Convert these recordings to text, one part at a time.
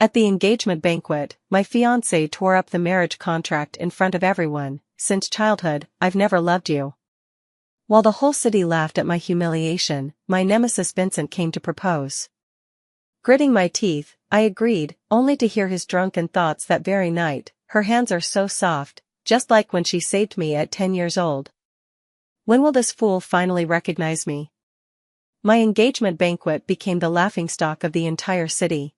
At the engagement banquet, my fiancé tore up the marriage contract in front of everyone. Since childhood, I've never loved you. While the whole city laughed at my humiliation, my nemesis Vincent came to propose. Gritting my teeth, I agreed, only to hear his drunken thoughts that very night. Her hands are so soft, just like when she saved me at 10 years old. When will this fool finally recognize me? My engagement banquet became the laughingstock of the entire city.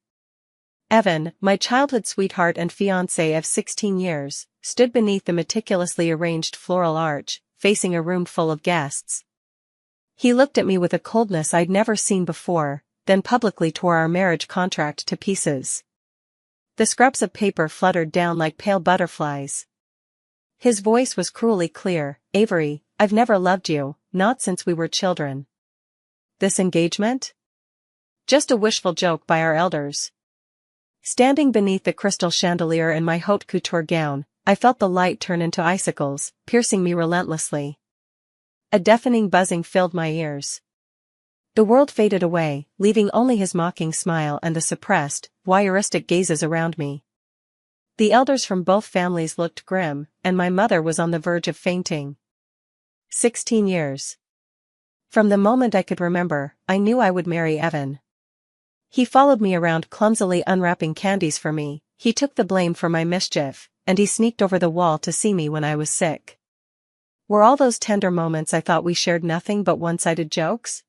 Evan, my childhood sweetheart and fiancé of 16 years, stood beneath the meticulously arranged floral arch, facing a room full of guests. He looked at me with a coldness I'd never seen before, then publicly tore our marriage contract to pieces. The scraps of paper fluttered down like pale butterflies. His voice was cruelly clear. Avery, I've never loved you, not since we were children. This engagement? Just a wishful joke by our elders. Standing beneath the crystal chandelier in my haute couture gown, I felt the light turn into icicles, piercing me relentlessly. A deafening buzzing filled my ears. The world faded away, leaving only his mocking smile and the suppressed, voyeuristic gazes around me. The elders from both families looked grim, and my mother was on the verge of fainting. 16 years. From the moment I could remember, I knew I would marry Evan. He followed me around clumsily unwrapping candies for me, he took the blame for my mischief, and he sneaked over the wall to see me when I was sick. Were all those tender moments I thought we shared nothing but one-sided jokes?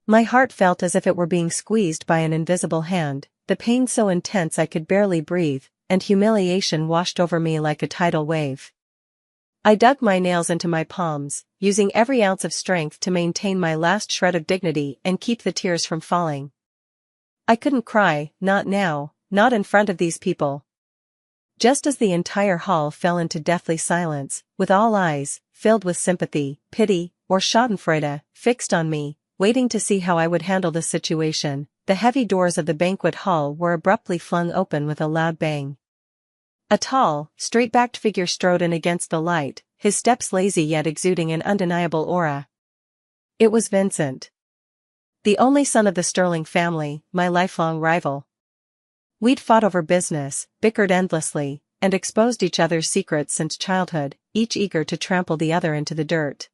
My heart felt as if it were being squeezed by an invisible hand, the pain so intense I could barely breathe, and humiliation washed over me like a tidal wave. I dug my nails into my palms, using every ounce of strength to maintain my last shred of dignity and keep the tears from falling. I couldn't cry, not now, not in front of these people. Just as the entire hall fell into deathly silence, with all eyes, filled with sympathy, pity, or schadenfreude, fixed on me, waiting to see how I would handle the situation, the heavy doors of the banquet hall were abruptly flung open with a loud bang. A tall, straight-backed figure strode in against the light, his steps lazy yet exuding an undeniable aura. It was Vincent. The only son of the Sterling family, my lifelong rival. We'd fought over business, bickered endlessly, and exposed each other's secrets since childhood, each eager to trample the other into the dirt.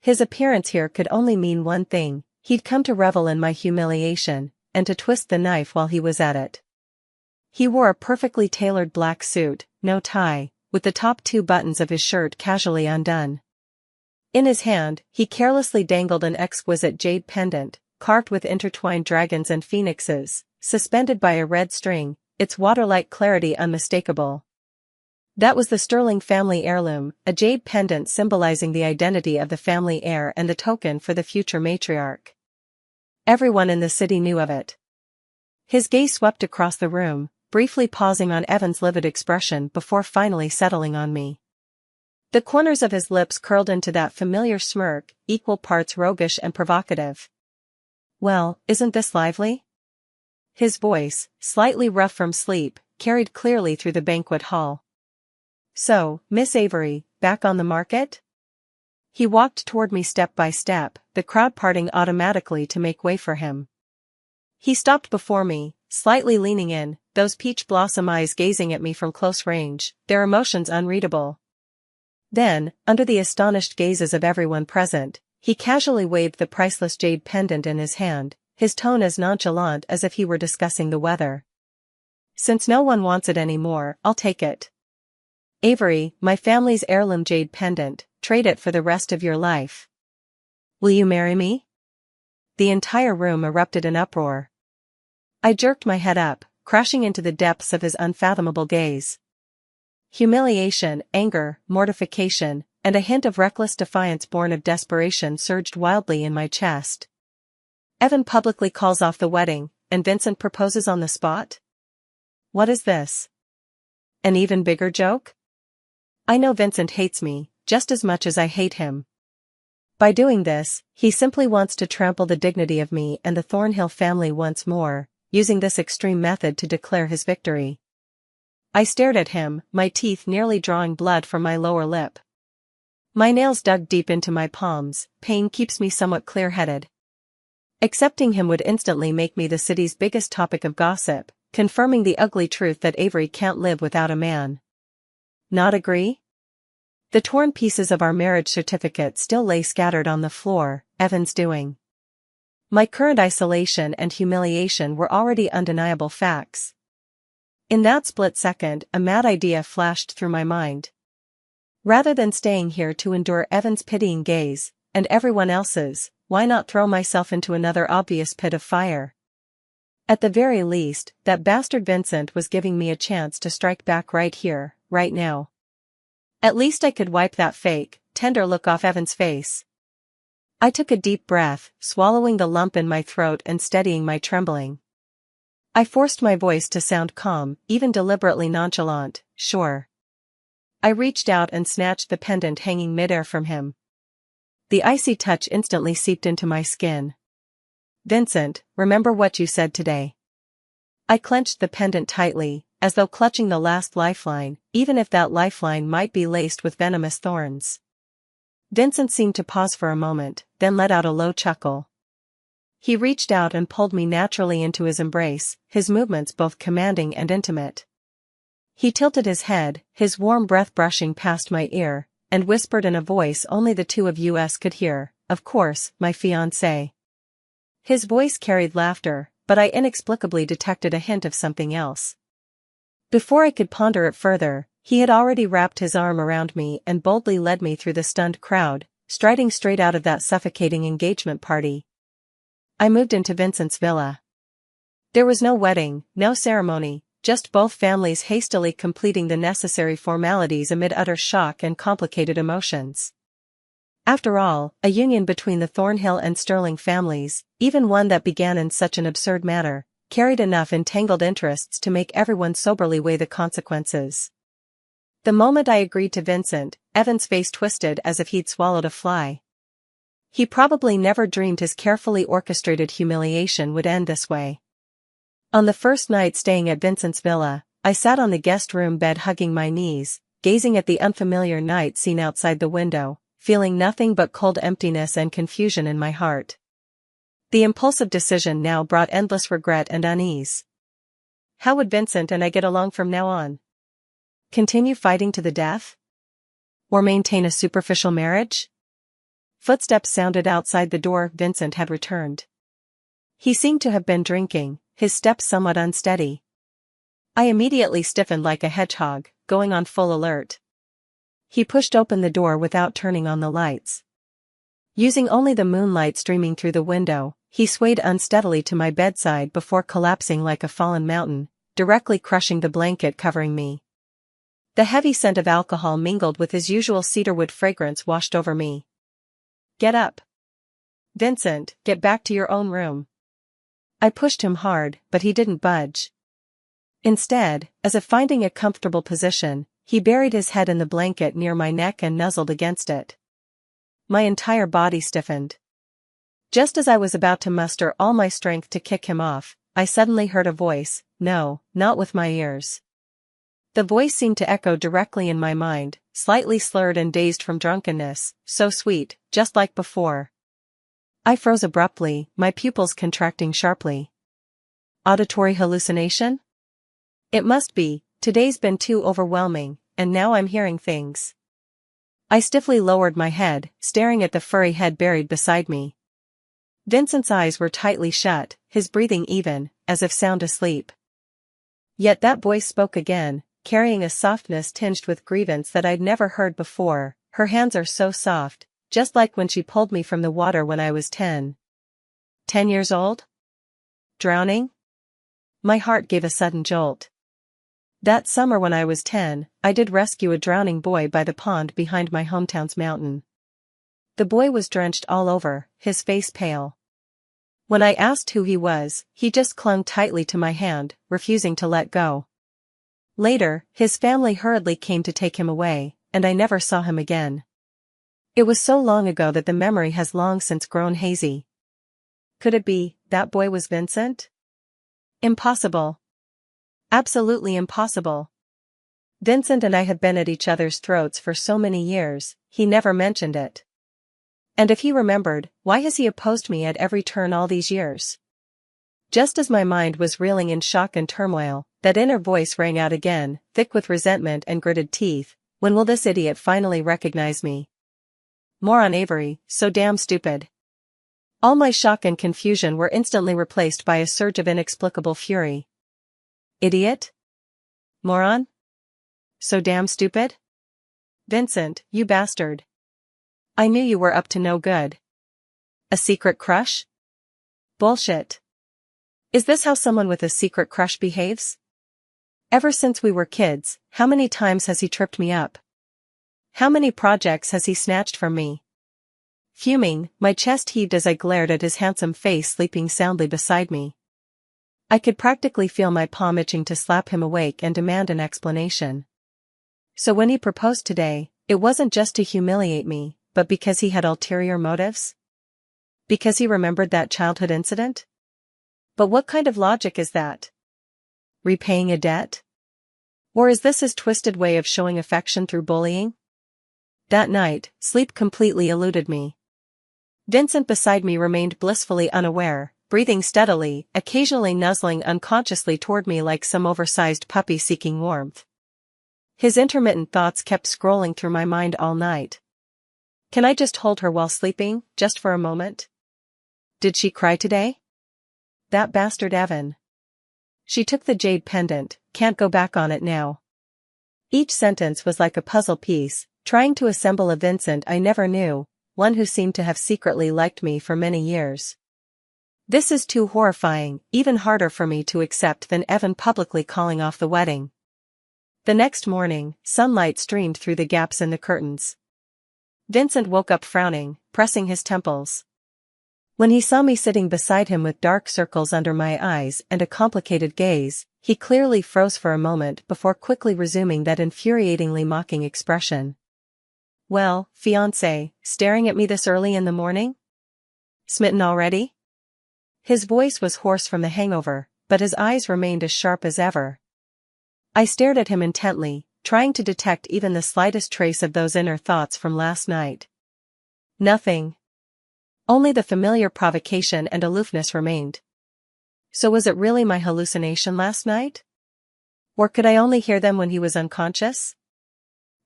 His appearance here could only mean one thing: he'd come to revel in my humiliation, and to twist the knife while he was at it. He wore a perfectly tailored black suit, no tie, with the top 2 buttons of his shirt casually undone. In his hand, he carelessly dangled an exquisite jade pendant, carved with intertwined dragons and phoenixes, suspended by a red string, its water-like clarity unmistakable. That was the Sterling family heirloom, a jade pendant symbolizing the identity of the family heir and the token for the future matriarch. Everyone in the city knew of it. His gaze swept across the room, briefly pausing on Evan's livid expression before finally settling on me. The corners of his lips curled into that familiar smirk, equal parts roguish and provocative. Well, isn't this lively? His voice, slightly rough from sleep, carried clearly through the banquet hall. So, Miss Avery, back on the market? He walked toward me step by step, the crowd parting automatically to make way for him. He stopped before me, slightly leaning in, those peach blossom eyes gazing at me from close range, their emotions unreadable. Then, under the astonished gazes of everyone present, he casually waved the priceless jade pendant in his hand, his tone as nonchalant as if he were discussing the weather. Since no one wants it anymore, I'll take it. Avery, my family's heirloom jade pendant, trade it for the rest of your life. Will you marry me? The entire room erupted in uproar. I jerked my head up, crashing into the depths of his unfathomable gaze. Humiliation, anger, mortification, and a hint of reckless defiance born of desperation surged wildly in my chest. Evan publicly calls off the wedding, and Vincent proposes on the spot? What is this? An even bigger joke? I know Vincent hates me, just as much as I hate him. By doing this, he simply wants to trample the dignity of me and the Thornhill family once more, using this extreme method to declare his victory. I stared at him, my teeth nearly drawing blood from my lower lip. My nails dug deep into my palms, pain keeps me somewhat clear-headed. Accepting him would instantly make me the city's biggest topic of gossip, confirming the ugly truth that Avery can't live without a man. Not agree? The torn pieces of our marriage certificate still lay scattered on the floor, Evan's doing. My current isolation and humiliation were already undeniable facts. In that split second, a mad idea flashed through my mind. Rather than staying here to endure Evan's pitying gaze, and everyone else's, why not throw myself into another obvious pit of fire? At the very least, that bastard Vincent was giving me a chance to strike back right here, right now. At least I could wipe that fake, tender look off Evan's face. I took a deep breath, swallowing the lump in my throat and steadying my trembling. I forced my voice to sound calm, even deliberately nonchalant, sure. I reached out and snatched the pendant hanging midair from him. The icy touch instantly seeped into my skin. Vincent, remember what you said today. I clenched the pendant tightly, as though clutching the last lifeline, even if that lifeline might be laced with venomous thorns. Vincent seemed to pause for a moment, then let out a low chuckle. He reached out and pulled me naturally into his embrace, his movements both commanding and intimate. He tilted his head, his warm breath brushing past my ear, and whispered in a voice only the two of us could hear, "Of course, my fiancé." His voice carried laughter, but I inexplicably detected a hint of something else. Before I could ponder it further, he had already wrapped his arm around me and boldly led me through the stunned crowd, striding straight out of that suffocating engagement party. I moved into Vincent's villa. There was no wedding, no ceremony, just both families hastily completing the necessary formalities amid utter shock and complicated emotions. After all, a union between the Thornhill and Sterling families, even one that began in such an absurd manner, carried enough entangled interests to make everyone soberly weigh the consequences. The moment I agreed to Vincent, Evan's face twisted as if he'd swallowed a fly. He probably never dreamed his carefully orchestrated humiliation would end this way. On the first night staying at Vincent's villa, I sat on the guest room bed hugging my knees, gazing at the unfamiliar night scene outside the window, feeling nothing but cold emptiness and confusion in my heart. The impulsive decision now brought endless regret and unease. How would Vincent and I get along from now on? Continue fighting to the death? Or maintain a superficial marriage? Footsteps sounded outside the door. Vincent had returned. He seemed to have been drinking, his steps somewhat unsteady. I immediately stiffened like a hedgehog, going on full alert. He pushed open the door without turning on the lights. Using only the moonlight streaming through the window, he swayed unsteadily to my bedside before collapsing like a fallen mountain, directly crushing the blanket covering me. The heavy scent of alcohol mingled with his usual cedarwood fragrance washed over me. Get up. Vincent, get back to your own room. I pushed him hard, but he didn't budge. Instead, as if finding a comfortable position, he buried his head in the blanket near my neck and nuzzled against it. My entire body stiffened. Just as I was about to muster all my strength to kick him off, I suddenly heard a voice, no, not with my ears. The voice seemed to echo directly in my mind, slightly slurred and dazed from drunkenness, so sweet, just like before. I froze abruptly, my pupils contracting sharply. Auditory hallucination? It must be, today's been too overwhelming, and now I'm hearing things. I stiffly lowered my head, staring at the furry head buried beside me. Vincent's eyes were tightly shut, his breathing even, as if sound asleep. Yet that voice spoke again, carrying a softness tinged with grievance that I'd never heard before. Her hands are so soft, just like when she pulled me from the water when I was 10. 10 years old? Drowning? My heart gave a sudden jolt. That summer when I was 10, I did rescue a drowning boy by the pond behind my hometown's mountain. The boy was drenched all over, his face pale. When I asked who he was, he just clung tightly to my hand, refusing to let go. Later, his family hurriedly came to take him away, and I never saw him again. It was so long ago that the memory has long since grown hazy. Could it be, that boy was Vincent? Impossible. Absolutely impossible. Vincent and I had been at each other's throats for so many years, he never mentioned it. And if he remembered, why has he opposed me at every turn all these years? Just as my mind was reeling in shock and turmoil, that inner voice rang out again, thick with resentment and gritted teeth. When will this idiot finally recognize me? Moron Avery, so damn stupid. All my shock and confusion were instantly replaced by a surge of inexplicable fury. Idiot? Moron? So damn stupid? Vincent, you bastard. I knew you were up to no good. A secret crush? Bullshit. Is this how someone with a secret crush behaves? Ever since we were kids, how many times has he tripped me up? How many projects has he snatched from me? Fuming, my chest heaved as I glared at his handsome face sleeping soundly beside me. I could practically feel my palm itching to slap him awake and demand an explanation. So when he proposed today, it wasn't just to humiliate me, but because he had ulterior motives? Because he remembered that childhood incident? But what kind of logic is that? Repaying a debt? Or is this his twisted way of showing affection through bullying? That night, sleep completely eluded me. Vincent beside me remained blissfully unaware, breathing steadily, occasionally nuzzling unconsciously toward me like some oversized puppy seeking warmth. His intermittent thoughts kept scrolling through my mind all night. Can I just hold her while sleeping, just for a moment? Did she cry today? That bastard Evan. She took the jade pendant, can't go back on it now. Each sentence was like a puzzle piece, trying to assemble a Vincent I never knew, one who seemed to have secretly liked me for many years. This is too horrifying, even harder for me to accept than Evan publicly calling off the wedding. The next morning, sunlight streamed through the gaps in the curtains. Vincent woke up frowning, pressing his temples. When he saw me sitting beside him with dark circles under my eyes and a complicated gaze, he clearly froze for a moment before quickly resuming that infuriatingly mocking expression. Well, fiancé, staring at me this early in the morning? Smitten already? His voice was hoarse from the hangover, but his eyes remained as sharp as ever. I stared at him intently, trying to detect even the slightest trace of those inner thoughts from last night. Nothing. Only the familiar provocation and aloofness remained. So was it really my hallucination last night? Or could I only hear them when he was unconscious?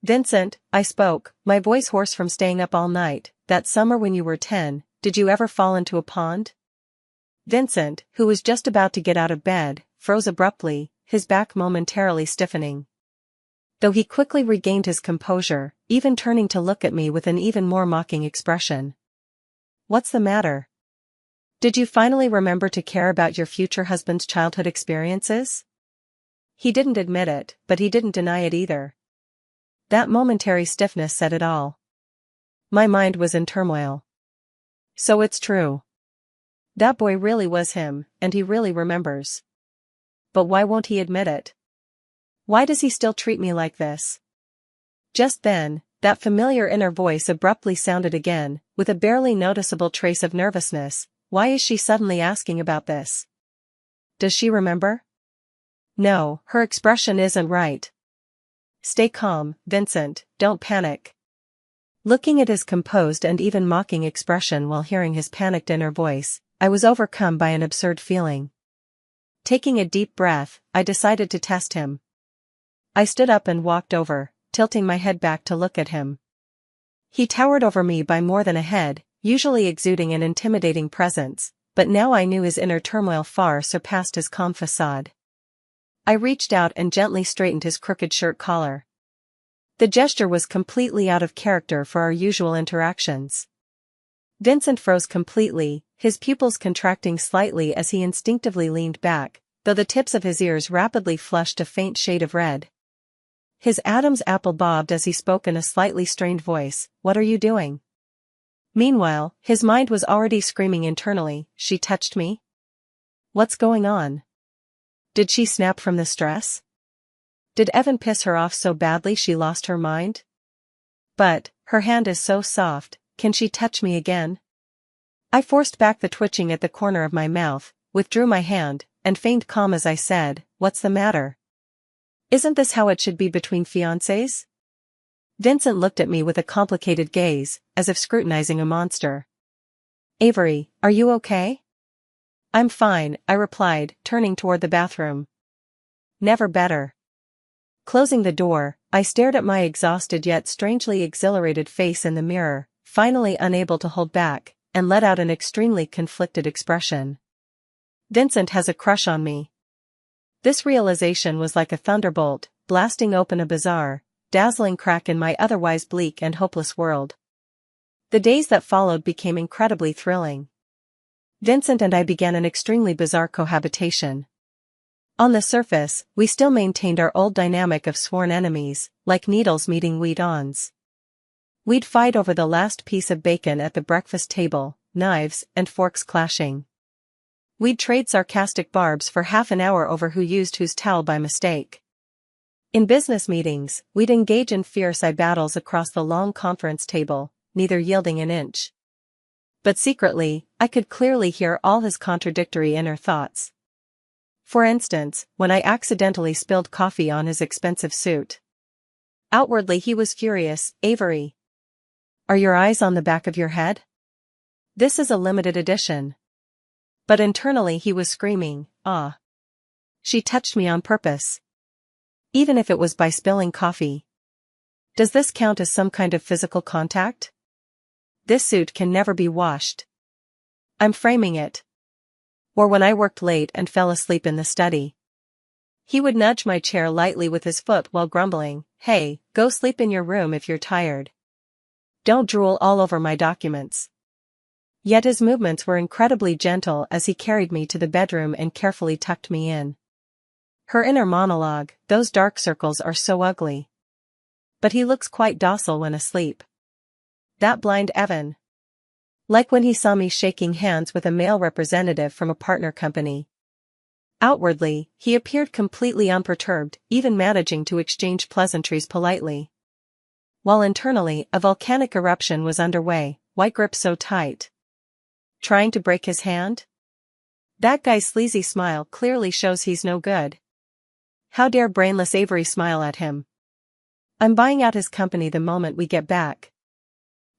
Vincent, I spoke, my voice hoarse from staying up all night. That summer when you were 10, did you ever fall into a pond? Vincent, who was just about to get out of bed, froze abruptly, his back momentarily stiffening. Though he quickly regained his composure, even turning to look at me with an even more mocking expression. What's the matter? Did you finally remember to care about your future husband's childhood experiences? He didn't admit it, but he didn't deny it either. That momentary stiffness said it all. My mind was in turmoil. So it's true. That boy really was him, and he really remembers. But why won't he admit it? Why does he still treat me like this? Just then, that familiar inner voice abruptly sounded again, with a barely noticeable trace of nervousness. Why is she suddenly asking about this? Does she remember? No, her expression isn't right. Stay calm, Vincent, don't panic. Looking at his composed and even mocking expression while hearing his panicked inner voice, I was overcome by an absurd feeling. Taking a deep breath, I decided to test him. I stood up and walked over, tilting my head back to look at him. He towered over me by more than a head, usually exuding an intimidating presence, but now I knew his inner turmoil far surpassed his calm facade. I reached out and gently straightened his crooked shirt collar. The gesture was completely out of character for our usual interactions. Vincent froze completely, his pupils contracting slightly as he instinctively leaned back, though the tips of his ears rapidly flushed a faint shade of red. His Adam's apple bobbed as he spoke in a slightly strained voice, "What are you doing?" Meanwhile, his mind was already screaming internally, "She touched me? What's going on? Did she snap from the stress? Did Evan piss her off so badly she lost her mind? But, her hand is so soft, can she touch me again?" I forced back the twitching at the corner of my mouth, withdrew my hand, and feigned calm as I said, "What's the matter? Isn't this how it should be between fiancés?" Vincent looked at me with a complicated gaze, as if scrutinizing a monster. "Avery, are you okay?" I'm fine, I replied, turning toward the bathroom. Never better. Closing the door, I stared at my exhausted yet strangely exhilarated face in the mirror, finally unable to hold back, and let out an extremely conflicted expression. Vincent has a crush on me. This realization was like a thunderbolt, blasting open a bizarre, dazzling crack in my otherwise bleak and hopeless world. The days that followed became incredibly thrilling. Vincent and I began an extremely bizarre cohabitation. On the surface, we still maintained our old dynamic of sworn enemies, like needles meeting wheat-ons. We'd fight over the last piece of bacon at the breakfast table, knives and forks clashing. We'd trade sarcastic barbs for half an hour over who used whose towel by mistake. In business meetings, we'd engage in fierce eye battles across the long conference table, neither yielding an inch. But secretly, I could clearly hear all his contradictory inner thoughts. For instance, when I accidentally spilled coffee on his expensive suit. Outwardly he was furious. Avery, are your eyes on the back of your head? This is a limited edition. But internally he was screaming, ah. She touched me on purpose. Even if it was by spilling coffee. Does this count as some kind of physical contact? This suit can never be washed. I'm framing it. Or when I worked late and fell asleep in the study. He would nudge my chair lightly with his foot while grumbling, hey, go sleep in your room if you're tired. Don't drool all over my documents. Yet his movements were incredibly gentle as he carried me to the bedroom and carefully tucked me in. Her inner monologue, those dark circles are so ugly. But he looks quite docile when asleep. That blind Evan. Like when he saw me shaking hands with a male representative from a partner company. Outwardly, he appeared completely unperturbed, even managing to exchange pleasantries politely. While internally, a volcanic eruption was underway. Why grip so tight? Trying to break his hand? That guy's sleazy smile clearly shows he's no good. How dare brainless Avery smile at him? I'm buying out his company the moment we get back.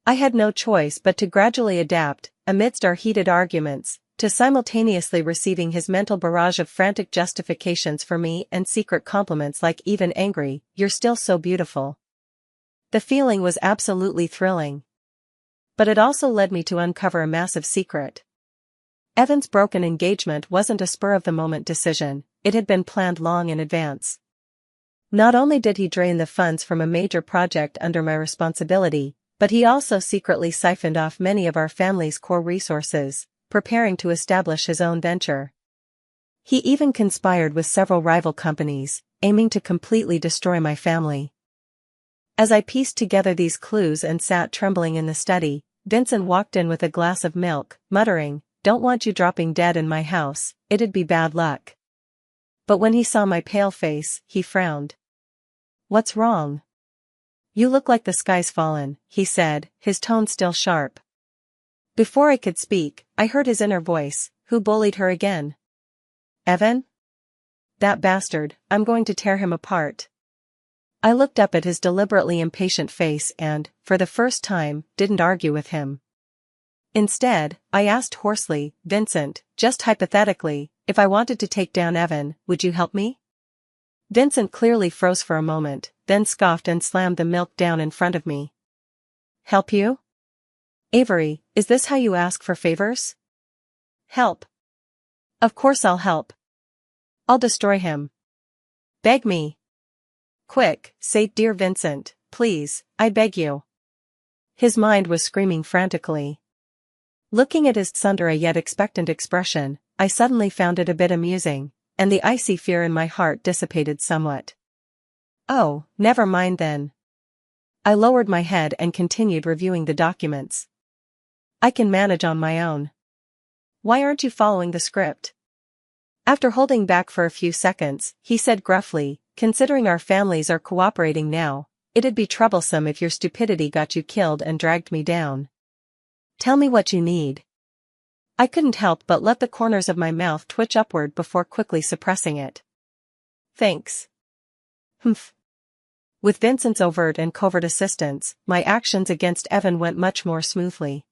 I had no choice but to gradually adapt, amidst our heated arguments, to simultaneously receiving his mental barrage of frantic justifications for me and secret compliments like even angry, you're still so beautiful. The feeling was absolutely thrilling. But it also led me to uncover a massive secret. Evan's broken engagement wasn't a spur-of-the-moment decision, it had been planned long in advance. Not only did he drain the funds from a major project under my responsibility, but he also secretly siphoned off many of our family's core resources, preparing to establish his own venture. He even conspired with several rival companies, aiming to completely destroy my family. As I pieced together these clues and sat trembling in the study, Vincent walked in with a glass of milk, muttering, "Don't want you dropping dead in my house, it'd be bad luck." But when he saw my pale face, he frowned. "What's wrong?" "You look like the sky's fallen," he said, his tone still sharp. Before I could speak, I heard his inner voice, "Who bullied her again?" "Evan? That bastard, I'm going to tear him apart." I looked up at his deliberately impatient face and, for the first time, didn't argue with him. Instead, I asked hoarsely, "Vincent, just hypothetically, if I wanted to take down Evan, would you help me?" Vincent clearly froze for a moment, then scoffed and slammed the milk down in front of me. "Help you? Avery, is this how you ask for favors? Help? Of course I'll help. I'll destroy him. Beg me. Quick, say dear Vincent, please, I beg you." His mind was screaming frantically. Looking at his under a yet expectant expression, I suddenly found it a bit amusing, and the icy fear in my heart dissipated somewhat. "Oh, never mind then." I lowered my head and continued reviewing the documents. "I can manage on my own." "Why aren't you following the script?" After holding back for a few seconds, he said gruffly, "Considering our families are cooperating now, it'd be troublesome if your stupidity got you killed and dragged me down. Tell me what you need." I couldn't help but let the corners of my mouth twitch upward before quickly suppressing it. "Thanks." Humph. With Vincent's overt and covert assistance, my actions against Evan went much more smoothly.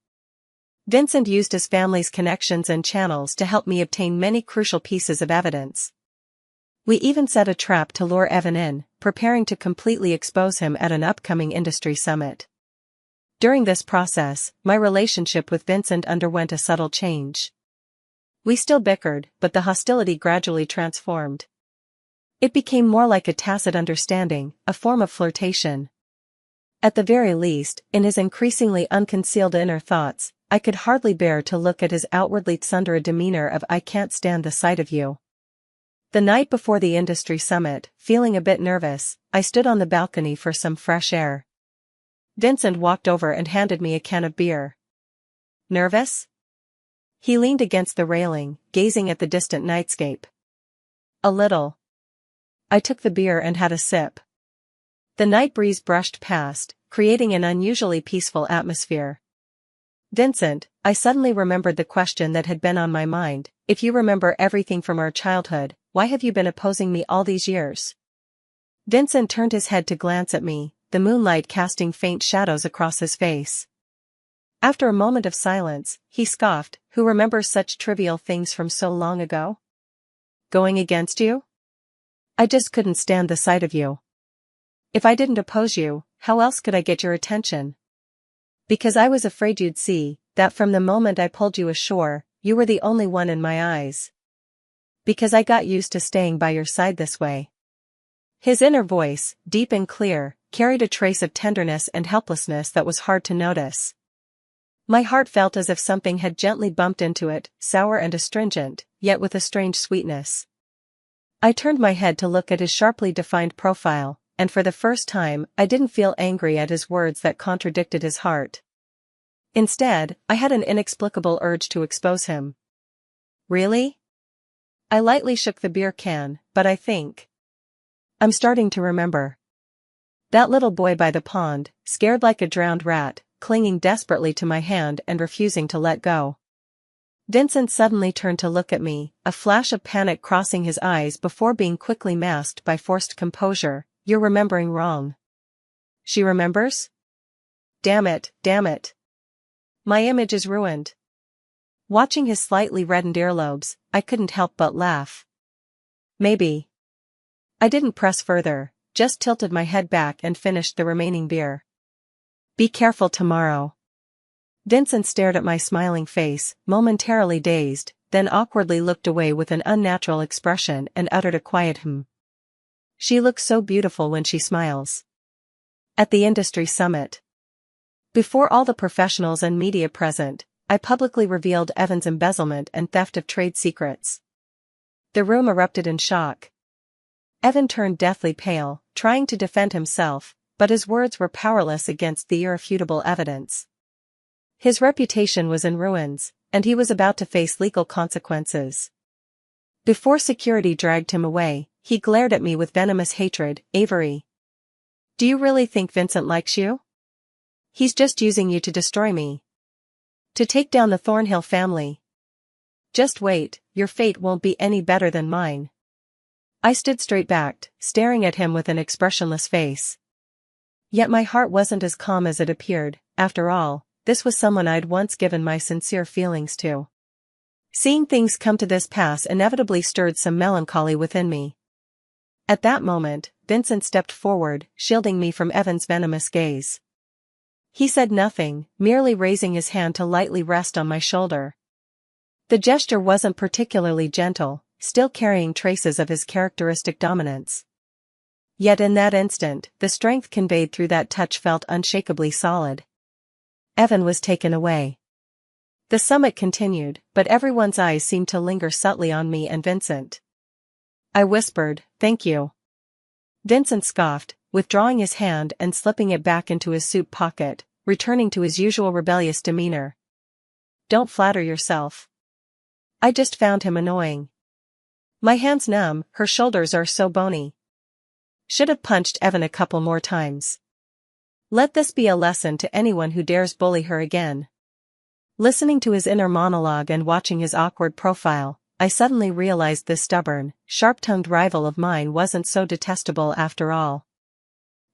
Vincent used his family's connections and channels to help me obtain many crucial pieces of evidence. We even set a trap to lure Evan in, preparing to completely expose him at an upcoming industry summit. During this process, my relationship with Vincent underwent a subtle change. We still bickered, but the hostility gradually transformed. It became more like a tacit understanding, a form of flirtation. At the very least, in his increasingly unconcealed inner thoughts, I could hardly bear to look at his outwardly tsundere demeanor of "I can't stand the sight of you." The night before the industry summit, feeling a bit nervous, I stood on the balcony for some fresh air. Vincent walked over and handed me a can of beer. "Nervous?" He leaned against the railing, gazing at the distant nightscape. "A little." I took the beer and had a sip. The night breeze brushed past, creating an unusually peaceful atmosphere. "Vincent," I suddenly remembered the question that had been on my mind, "if you remember everything from our childhood, why have you been opposing me all these years?" Vincent turned his head to glance at me, the moonlight casting faint shadows across his face. After a moment of silence, he scoffed, "Who remembers such trivial things from so long ago? Going against you? I just couldn't stand the sight of you. If I didn't oppose you, how else could I get your attention? Because I was afraid you'd see that from the moment I pulled you ashore, you were the only one in my eyes. Because I got used to staying by your side this way." His inner voice, deep and clear, carried a trace of tenderness and helplessness that was hard to notice. My heart felt as if something had gently bumped into it, sour and astringent, yet with a strange sweetness. I turned my head to look at his sharply defined profile, and for the first time, I didn't feel angry at his words that contradicted his heart. Instead, I had an inexplicable urge to expose him. "Really?" I lightly shook the beer can, "But I think I'm starting to remember. That little boy by the pond, scared like a drowned rat, clinging desperately to my hand and refusing to let go." Vincent suddenly turned to look at me, a flash of panic crossing his eyes before being quickly masked by forced composure. "You're remembering wrong." "She remembers? Damn it, damn it. My image is ruined." Watching his slightly reddened earlobes, I couldn't help but laugh. "Maybe." I didn't press further, just tilted my head back and finished the remaining beer. "Be careful tomorrow." Vincent stared at my smiling face, momentarily dazed, then awkwardly looked away with an unnatural expression and uttered a quiet "hmm." "She looks so beautiful when she smiles." At the industry summit. Before all the professionals and media present, I publicly revealed Evan's embezzlement and theft of trade secrets. The room erupted in shock. Evan turned deathly pale, trying to defend himself, but his words were powerless against the irrefutable evidence. His reputation was in ruins, and he was about to face legal consequences. Before security dragged him away, he glared at me with venomous hatred. "Avery, do you really think Vincent likes you? He's just using you to destroy me. To take down the Thornhill family. Just wait, your fate won't be any better than mine." I stood straight-backed, staring at him with an expressionless face. Yet my heart wasn't as calm as it appeared. After all, this was someone I'd once given my sincere feelings to. Seeing things come to this pass inevitably stirred some melancholy within me. At that moment, Vincent stepped forward, shielding me from Evan's venomous gaze. He said nothing, merely raising his hand to lightly rest on my shoulder. The gesture wasn't particularly gentle, still carrying traces of his characteristic dominance. Yet in that instant, the strength conveyed through that touch felt unshakably solid. Evan was taken away. The summit continued, but everyone's eyes seemed to linger subtly on me and Vincent. I whispered, "Thank you." Vincent scoffed, withdrawing his hand and slipping it back into his suit pocket, returning to his usual rebellious demeanor. "Don't flatter yourself. I just found him annoying." My hand's numb, her shoulders are so bony. Should have punched Evan a couple more times. Let this be a lesson to anyone who dares bully her again. Listening to his inner monologue and watching his awkward profile, I suddenly realized this stubborn, sharp-tongued rival of mine wasn't so detestable after all.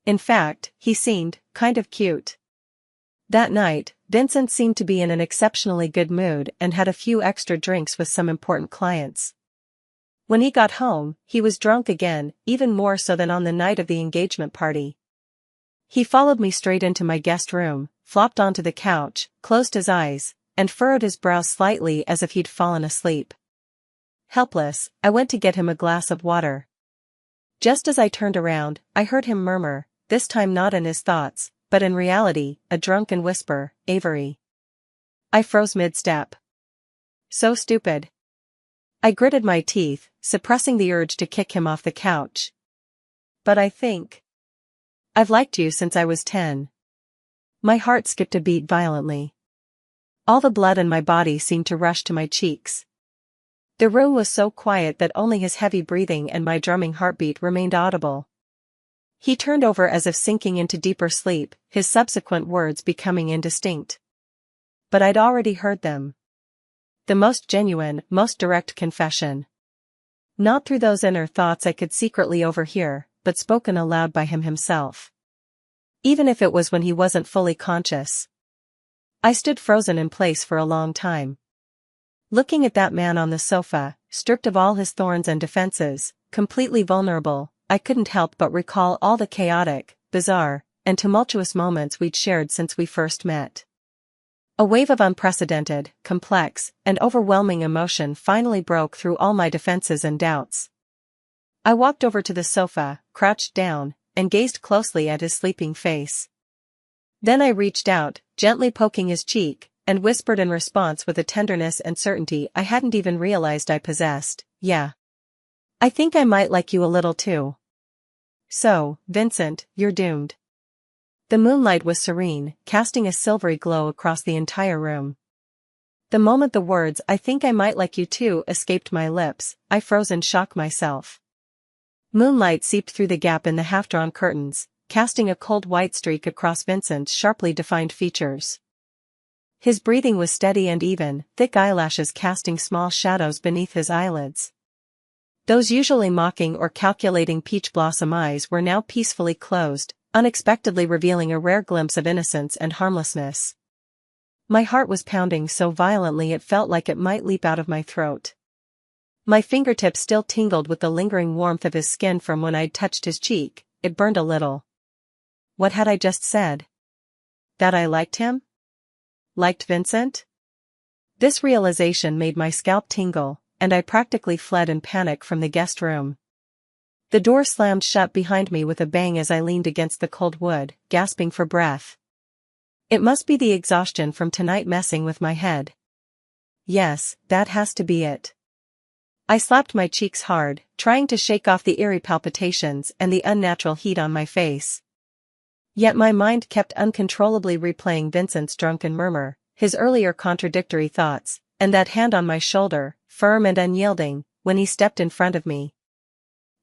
In fact, he seemed kind of cute. That night, Vincent seemed to be in an exceptionally good mood and had a few extra drinks with some important clients. When he got home, he was drunk again, even more so than on the night of the engagement party. He followed me straight into my guest room, flopped onto the couch, closed his eyes, and furrowed his brow slightly as if he'd fallen asleep. Helpless, I went to get him a glass of water. Just as I turned around, I heard him murmur, this time not in his thoughts, but in reality, a drunken whisper, Avery. I froze mid-step. So stupid. I gritted my teeth, suppressing the urge to kick him off the couch. But I think I've liked you since I was 10. My heart skipped a beat violently. All the blood in my body seemed to rush to my cheeks. The room was so quiet that only his heavy breathing and my drumming heartbeat remained audible. He turned over as if sinking into deeper sleep, his subsequent words becoming indistinct. But I'd already heard them. The most genuine, most direct confession. Not through those inner thoughts I could secretly overhear, but spoken aloud by him himself. Even if it was when he wasn't fully conscious. I stood frozen in place for a long time. Looking at that man on the sofa, stripped of all his thorns and defenses, completely vulnerable, I couldn't help but recall all the chaotic, bizarre, and tumultuous moments we'd shared since we first met. A wave of unprecedented, complex, and overwhelming emotion finally broke through all my defenses and doubts. I walked over to the sofa, crouched down, and gazed closely at his sleeping face. Then I reached out, gently poking his cheek, and whispered in response with a tenderness and certainty I hadn't even realized I possessed, yeah. I think I might like you a little too. So, Vincent, you're doomed. The moonlight was serene, casting a silvery glow across the entire room. The moment the words "I think I might like you too" escaped my lips, I froze in shock myself. Moonlight seeped through the gap in the half-drawn curtains, casting a cold white streak across Vincent's sharply defined features. His breathing was steady and even, thick eyelashes casting small shadows beneath his eyelids. Those usually mocking or calculating peach blossom eyes were now peacefully closed, unexpectedly revealing a rare glimpse of innocence and harmlessness. My heart was pounding so violently it felt like it might leap out of my throat. My fingertips still tingled with the lingering warmth of his skin from when I'd touched his cheek. It burned a little. What had I just said? That I liked him? Liked Vincent? This realization made my scalp tingle, and I practically fled in panic from the guest room. The door slammed shut behind me with a bang as I leaned against the cold wood, gasping for breath. It must be the exhaustion from tonight messing with my head. Yes, that has to be it. I slapped my cheeks hard, trying to shake off the eerie palpitations and the unnatural heat on my face. Yet my mind kept uncontrollably replaying Vincent's drunken murmur, his earlier contradictory thoughts, and that hand on my shoulder, firm and unyielding, when he stepped in front of me.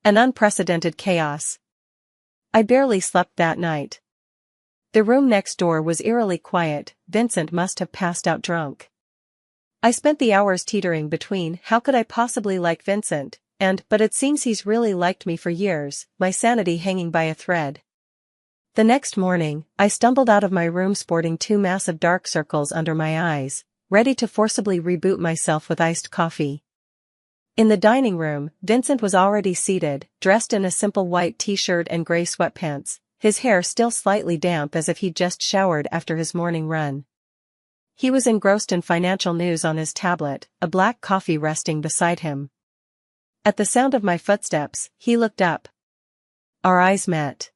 An unprecedented chaos. I barely slept that night. The room next door was eerily quiet. Vincent must have passed out drunk. I spent the hours teetering between how could I possibly like Vincent, and but it seems he's really liked me for years, my sanity hanging by a thread. The next morning, I stumbled out of my room sporting 2 massive dark circles under my eyes, ready to forcibly reboot myself with iced coffee. In the dining room, Vincent was already seated, dressed in a simple white t-shirt and gray sweatpants, his hair still slightly damp as if he'd just showered after his morning run. He was engrossed in financial news on his tablet, a black coffee resting beside him. At the sound of my footsteps, he looked up. Our eyes met.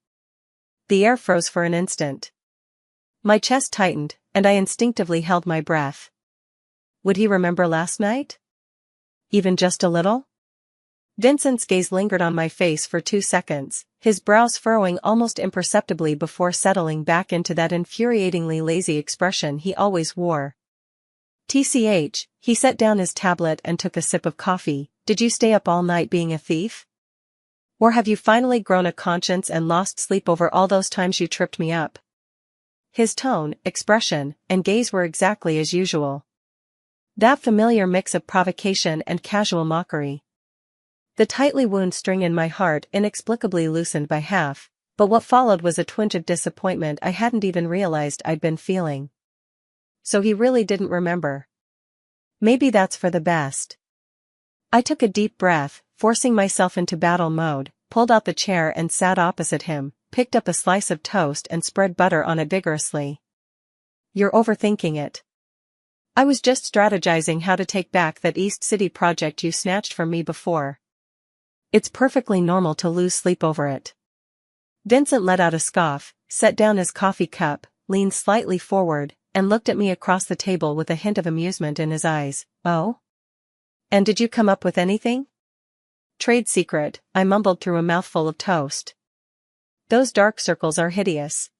The air froze for an instant. My chest tightened, and I instinctively held my breath. Would he remember last night? Even just a little? Vincent's gaze lingered on my face for 2 seconds, his brows furrowing almost imperceptibly before settling back into that infuriatingly lazy expression he always wore. TCH, he set down his tablet and took a sip of coffee. Did you stay up all night being a thief? Or have you finally grown a conscience and lost sleep over all those times you tripped me up? His tone, expression, and gaze were exactly as usual. That familiar mix of provocation and casual mockery. The tightly wound string in my heart inexplicably loosened by half, but what followed was a twinge of disappointment I hadn't even realized I'd been feeling. so he really didn't remember. Maybe that's for the best. I took a deep breath, forcing myself into battle mode, pulled out the chair and sat opposite him, picked up a slice of toast and spread butter on it vigorously. You're overthinking it. I was just strategizing how to take back that East City project you snatched from me before. It's perfectly normal to lose sleep over it. Vincent let out a scoff, set down his coffee cup, leaned slightly forward, and looked at me across the table with a hint of amusement in his eyes. Oh? And did you come up with anything? Trade secret, I mumbled through a mouthful of toast. Those dark circles are hideous.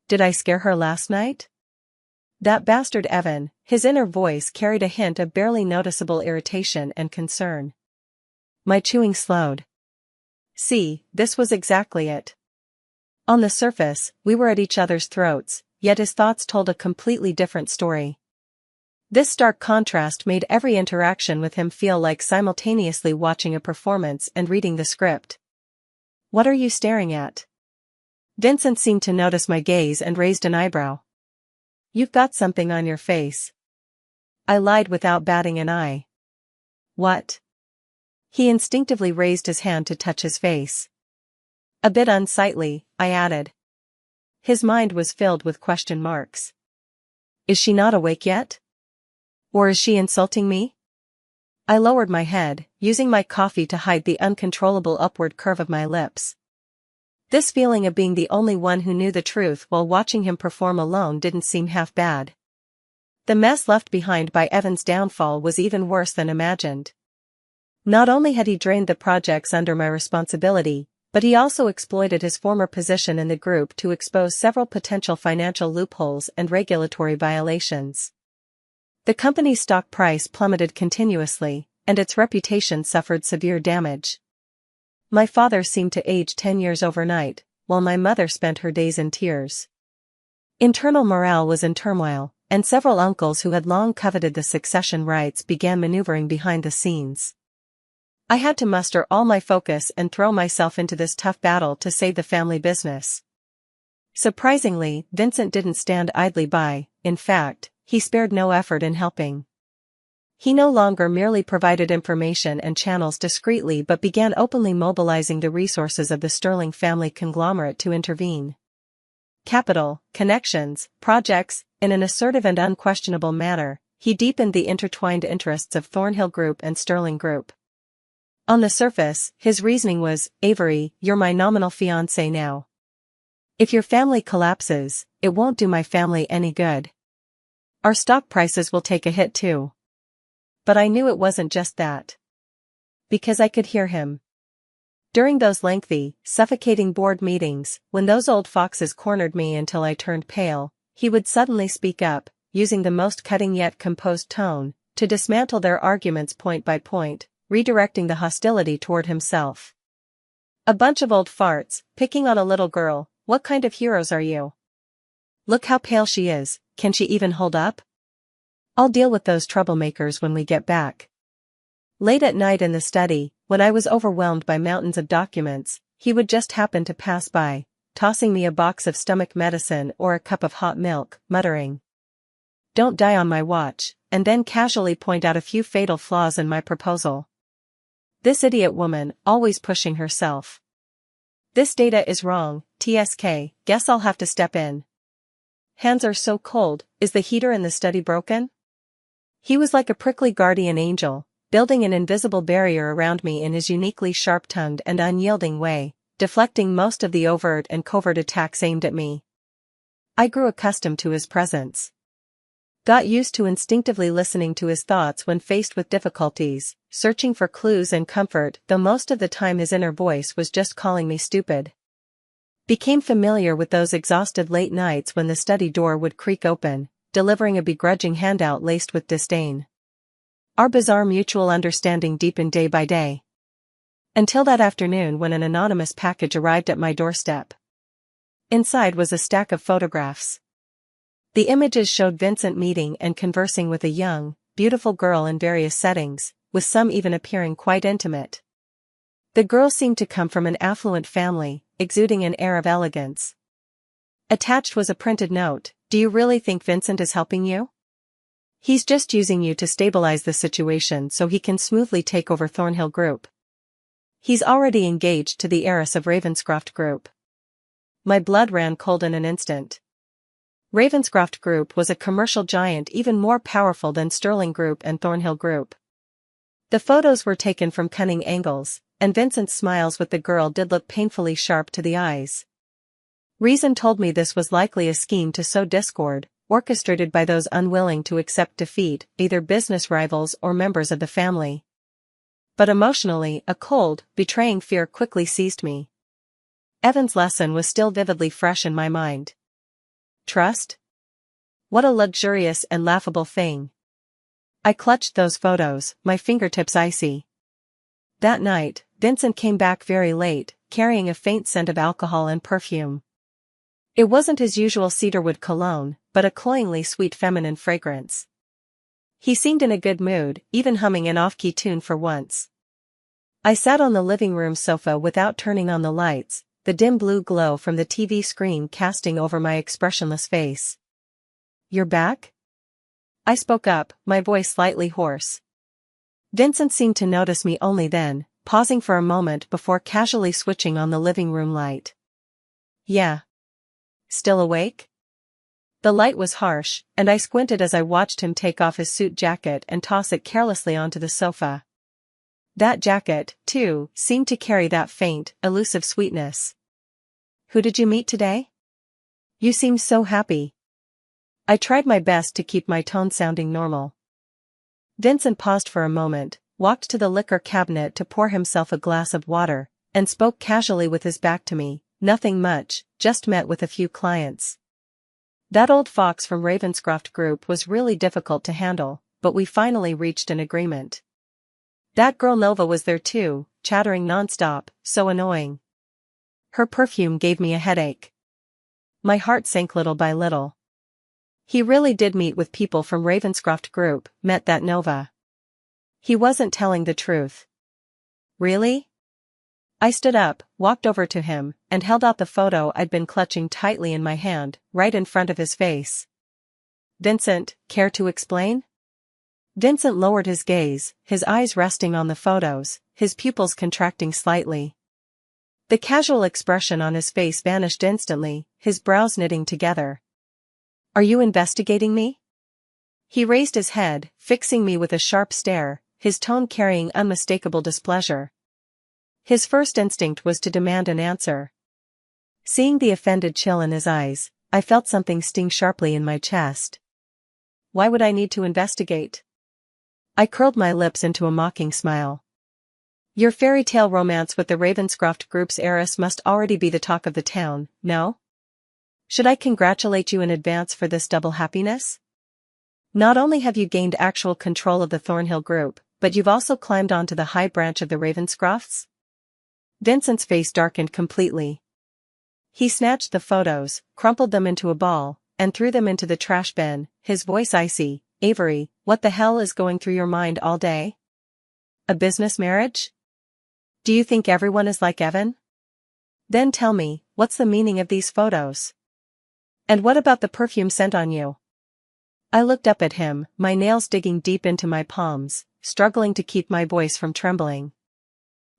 Did I scare her last night? That bastard Evan, his inner voice carried a hint of barely noticeable irritation and concern. My chewing slowed. See, this was exactly it. On the surface, we were at each other's throats, yet his thoughts told a completely different story. This stark contrast made every interaction with him feel like simultaneously watching a performance and reading the script. What are you staring at? Vincent seemed to notice my gaze and raised an eyebrow. You've got something on your face. I lied without batting an eye. What? He instinctively raised his hand to touch his face. A bit unsightly, I added. His mind was filled with question marks. Is she not awake yet? Or is she insulting me? I lowered my head, using my coffee to hide the uncontrollable upward curve of my lips. This feeling of being the only one who knew the truth while watching him perform alone didn't seem half bad. The mess left behind by Evan's downfall was even worse than imagined. Not only had he drained the projects under my responsibility, but he also exploited his former position in the group to expose several potential financial loopholes and regulatory violations. The company's stock price plummeted continuously, and its reputation suffered severe damage. My father seemed to age 10 years overnight, while my mother spent her days in tears. Internal morale was in turmoil, and several uncles who had long coveted the succession rights began maneuvering behind the scenes. I had to muster all my focus and throw myself into this tough battle to save the family business. Surprisingly, Vincent didn't stand idly by. In fact, he spared no effort in helping. He no longer merely provided information and channels discreetly but began openly mobilizing the resources of the Sterling family conglomerate to intervene. Capital, connections, projects, in an assertive and unquestionable manner, he deepened the intertwined interests of Thornhill Group and Sterling Group. On the surface, his reasoning was, Avery, you're my nominal fiancé now. If your family collapses, it won't do my family any good. Our stock prices will take a hit too. But I knew it wasn't just that. Because I could hear him. During those lengthy, suffocating board meetings, when those old foxes cornered me until I turned pale, he would suddenly speak up, using the most cutting yet composed tone, to dismantle their arguments point by point, redirecting the hostility toward himself. A bunch of old farts, picking on a little girl, what kind of heroes are you? Look how pale she is, can she even hold up? I'll deal with those troublemakers when we get back. Late at night in the study, when I was overwhelmed by mountains of documents, he would just happen to pass by, tossing me a box of stomach medicine or a cup of hot milk, muttering, "Don't die on my watch," and then casually point out a few fatal flaws in my proposal. This idiot woman, always pushing herself. This data is wrong, TSK, guess I'll have to step in. Hands are so cold, is the heater in the study broken? He was like a prickly guardian angel, building an invisible barrier around me in his uniquely sharp-tongued and unyielding way, deflecting most of the overt and covert attacks aimed at me. I grew accustomed to his presence. Got used to instinctively listening to his thoughts when faced with difficulties, searching for clues and comfort, though most of the time his inner voice was just calling me stupid. Became familiar with those exhausted late nights when the study door would creak open, delivering a begrudging handout laced with disdain. Our bizarre mutual understanding deepened day by day. Until that afternoon when an anonymous package arrived at my doorstep. Inside was a stack of photographs. The images showed Vincent meeting and conversing with a young, beautiful girl in various settings, with some even appearing quite intimate. The girl seemed to come from an affluent family, exuding an air of elegance. Attached was a printed note, Do you really think Vincent is helping you? He's just using you to stabilize the situation so he can smoothly take over Thornhill Group. He's already engaged to the heiress of Ravenscroft Group. My blood ran cold in an instant. Ravenscroft Group was a commercial giant even more powerful than Sterling Group and Thornhill Group. The photos were taken from cunning angles, and Vincent's smiles with the girl did look painfully sharp to the eyes. Reason told me this was likely a scheme to sow discord, orchestrated by those unwilling to accept defeat, either business rivals or members of the family. But emotionally, a cold, betraying fear quickly seized me. Evan's lesson was still vividly fresh in my mind. Trust? What a luxurious and laughable thing. I clutched those photos, my fingertips icy. That night, Vincent came back very late, carrying a faint scent of alcohol and perfume. It wasn't his usual cedarwood cologne, but a cloyingly sweet feminine fragrance. He seemed in a good mood, even humming an off-key tune for once. I sat on the living room sofa without turning on the lights, the dim blue glow from the TV screen casting over my expressionless face. "You're back?" I spoke up, my voice slightly hoarse. Vincent seemed to notice me only then, pausing for a moment before casually switching on the living room light. "Yeah. Still awake?" The light was harsh, and I squinted as I watched him take off his suit jacket and toss it carelessly onto the sofa. That jacket, too, seemed to carry that faint, elusive sweetness. "Who did you meet today? You seem so happy." I tried my best to keep my tone sounding normal. Vincent paused for a moment, walked to the liquor cabinet to pour himself a glass of water, and spoke casually with his back to me. "Nothing much, just met with a few clients. That old fox from Ravenscroft Group was really difficult to handle, but we finally reached an agreement. That girl Nova was there too, chattering nonstop, so annoying. Her perfume gave me a headache." My heart sank little by little. He really did meet with people from Ravenscroft Group, met that Nova. He wasn't telling the truth. "Really?" I stood up, walked over to him, and held out the photo I'd been clutching tightly in my hand, right in front of his face. "Vincent, care to explain?" Vincent lowered his gaze, his eyes resting on the photos, his pupils contracting slightly. The casual expression on his face vanished instantly, his brows knitting together. "Are you investigating me?" He raised his head, fixing me with a sharp stare, his tone carrying unmistakable displeasure. His first instinct was to demand an answer. Seeing the offended chill in his eyes, I felt something sting sharply in my chest. Why would I need to investigate? I curled my lips into a mocking smile. Your fairy tale romance with the Ravenscroft Group's heiress must already be the talk of the town, no? Should I congratulate you in advance for this double happiness? Not only have you gained actual control of the Thornhill Group, but you've also climbed onto the high branch of the Ravenscrofts? Vincent's face darkened completely. He snatched the photos, crumpled them into a ball, and threw them into the trash bin, his voice icy. "Avery, what the hell is going through your mind all day? A business marriage? Do you think everyone is like Evan? Then tell me, what's the meaning of these photos? And what about the perfume scent on you?" I looked up at him, my nails digging deep into my palms, struggling to keep my voice from trembling.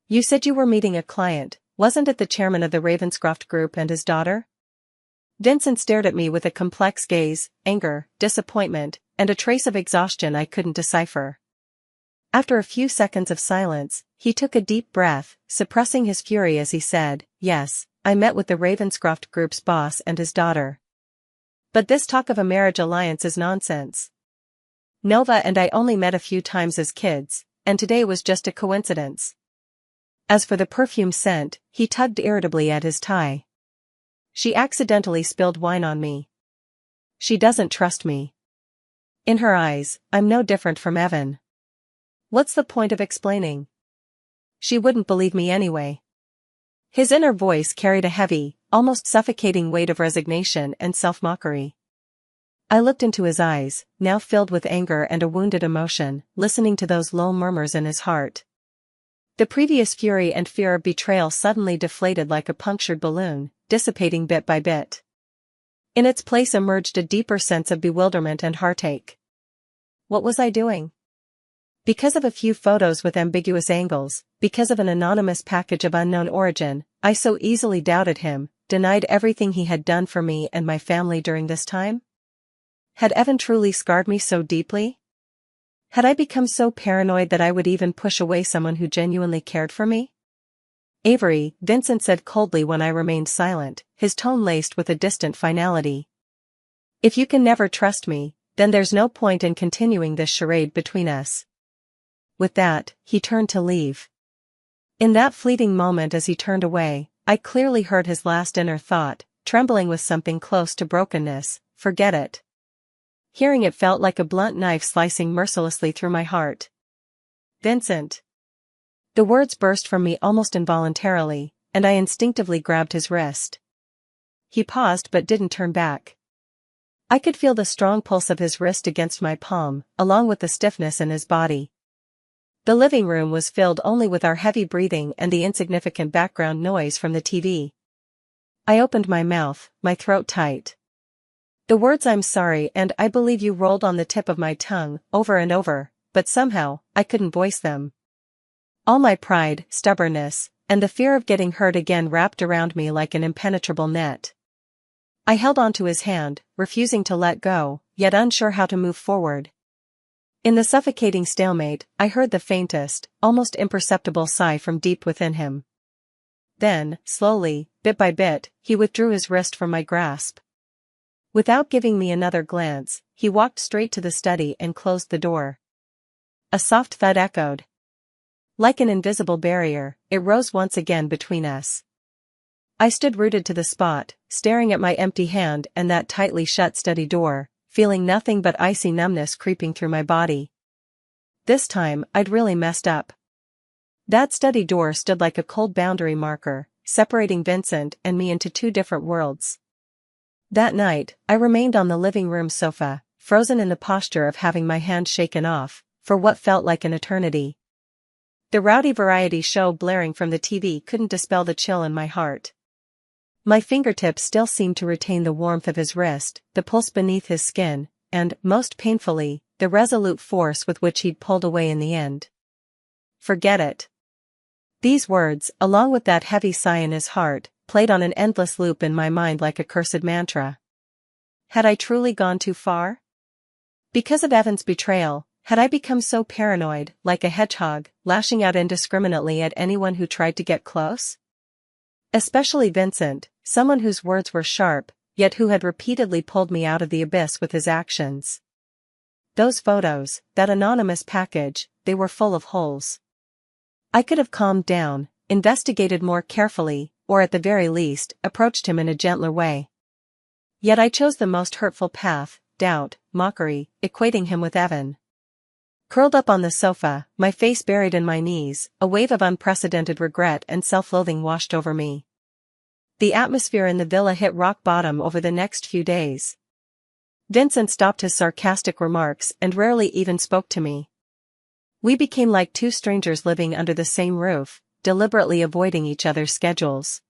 "You said you were meeting a client, wasn't it the chairman of the Ravenscroft Group and his daughter?" Vincent stared at me with a complex gaze, anger, disappointment, and a trace of exhaustion I couldn't decipher. After a few seconds of silence, he took a deep breath, suppressing his fury as he said, "Yes, I met with the Ravenscroft Group's boss and his daughter. But this talk of a marriage alliance is nonsense. Nova and I only met a few times as kids, and today was just a coincidence." As for the perfume scent, he tugged irritably at his tie. "She accidentally spilled wine on me. She doesn't trust me. In her eyes, I'm no different from Evan. What's the point of explaining? She wouldn't believe me anyway." His inner voice carried a heavy, almost suffocating weight of resignation and self-mockery. I looked into his eyes, now filled with anger and a wounded emotion, listening to those low murmurs in his heart. The previous fury and fear of betrayal suddenly deflated like a punctured balloon, dissipating bit by bit. In its place emerged a deeper sense of bewilderment and heartache. What was I doing? Because of a few photos with ambiguous angles, because of an anonymous package of unknown origin, I so easily doubted him, denied everything he had done for me and my family during this time? Had Evan truly scarred me so deeply? Had I become so paranoid that I would even push away someone who genuinely cared for me? Avery, Vincent said coldly when I remained silent, his tone laced with a distant finality. If you can never trust me, then there's no point in continuing this charade between us. With that, he turned to leave. In that fleeting moment as he turned away, I clearly heard his last inner thought, trembling with something close to brokenness: forget it. Hearing it felt like a blunt knife slicing mercilessly through my heart. Vincent. The words burst from me almost involuntarily, and I instinctively grabbed his wrist. He paused but didn't turn back. I could feel the strong pulse of his wrist against my palm, along with the stiffness in his body. The living room was filled only with our heavy breathing and the insignificant background noise from the TV. I opened my mouth, my throat tight. The words "I'm sorry" and "I believe you" rolled on the tip of my tongue, over and over, but somehow, I couldn't voice them. All my pride, stubbornness, and the fear of getting hurt again wrapped around me like an impenetrable net. I held onto his hand, refusing to let go, yet unsure how to move forward. In the suffocating stalemate, I heard the faintest, almost imperceptible sigh from deep within him. Then, slowly, bit by bit, he withdrew his wrist from my grasp. Without giving me another glance, he walked straight to the study and closed the door. A soft thud echoed. Like an invisible barrier, it rose once again between us. I stood rooted to the spot, staring at my empty hand and that tightly shut study door, feeling nothing but icy numbness creeping through my body. This time, I'd really messed up. That study door stood like a cold boundary marker, separating Vincent and me into two different worlds. That night, I remained on the living room sofa, frozen in the posture of having my hand shaken off, for what felt like an eternity. The rowdy variety show blaring from the TV couldn't dispel the chill in my heart. My fingertips still seemed to retain the warmth of his wrist, the pulse beneath his skin, and, most painfully, the resolute force with which he'd pulled away in the end. Forget it. These words, along with that heavy sigh in his heart, played on an endless loop in my mind like a cursed mantra. Had I truly gone too far? Because of Evan's betrayal, had I become so paranoid, like a hedgehog, lashing out indiscriminately at anyone who tried to get close? Especially Vincent, someone whose words were sharp, yet who had repeatedly pulled me out of the abyss with his actions. Those photos, that anonymous package, they were full of holes. I could have calmed down, investigated more carefully, or at the very least, approached him in a gentler way. Yet I chose the most hurtful path: doubt, mockery, equating him with Evan. Curled up on the sofa, my face buried in my knees, a wave of unprecedented regret and self-loathing washed over me. The atmosphere in the villa hit rock bottom over the next few days. Vincent stopped his sarcastic remarks and rarely even spoke to me. We became like two strangers living under the same roof, deliberately avoiding each other's schedules.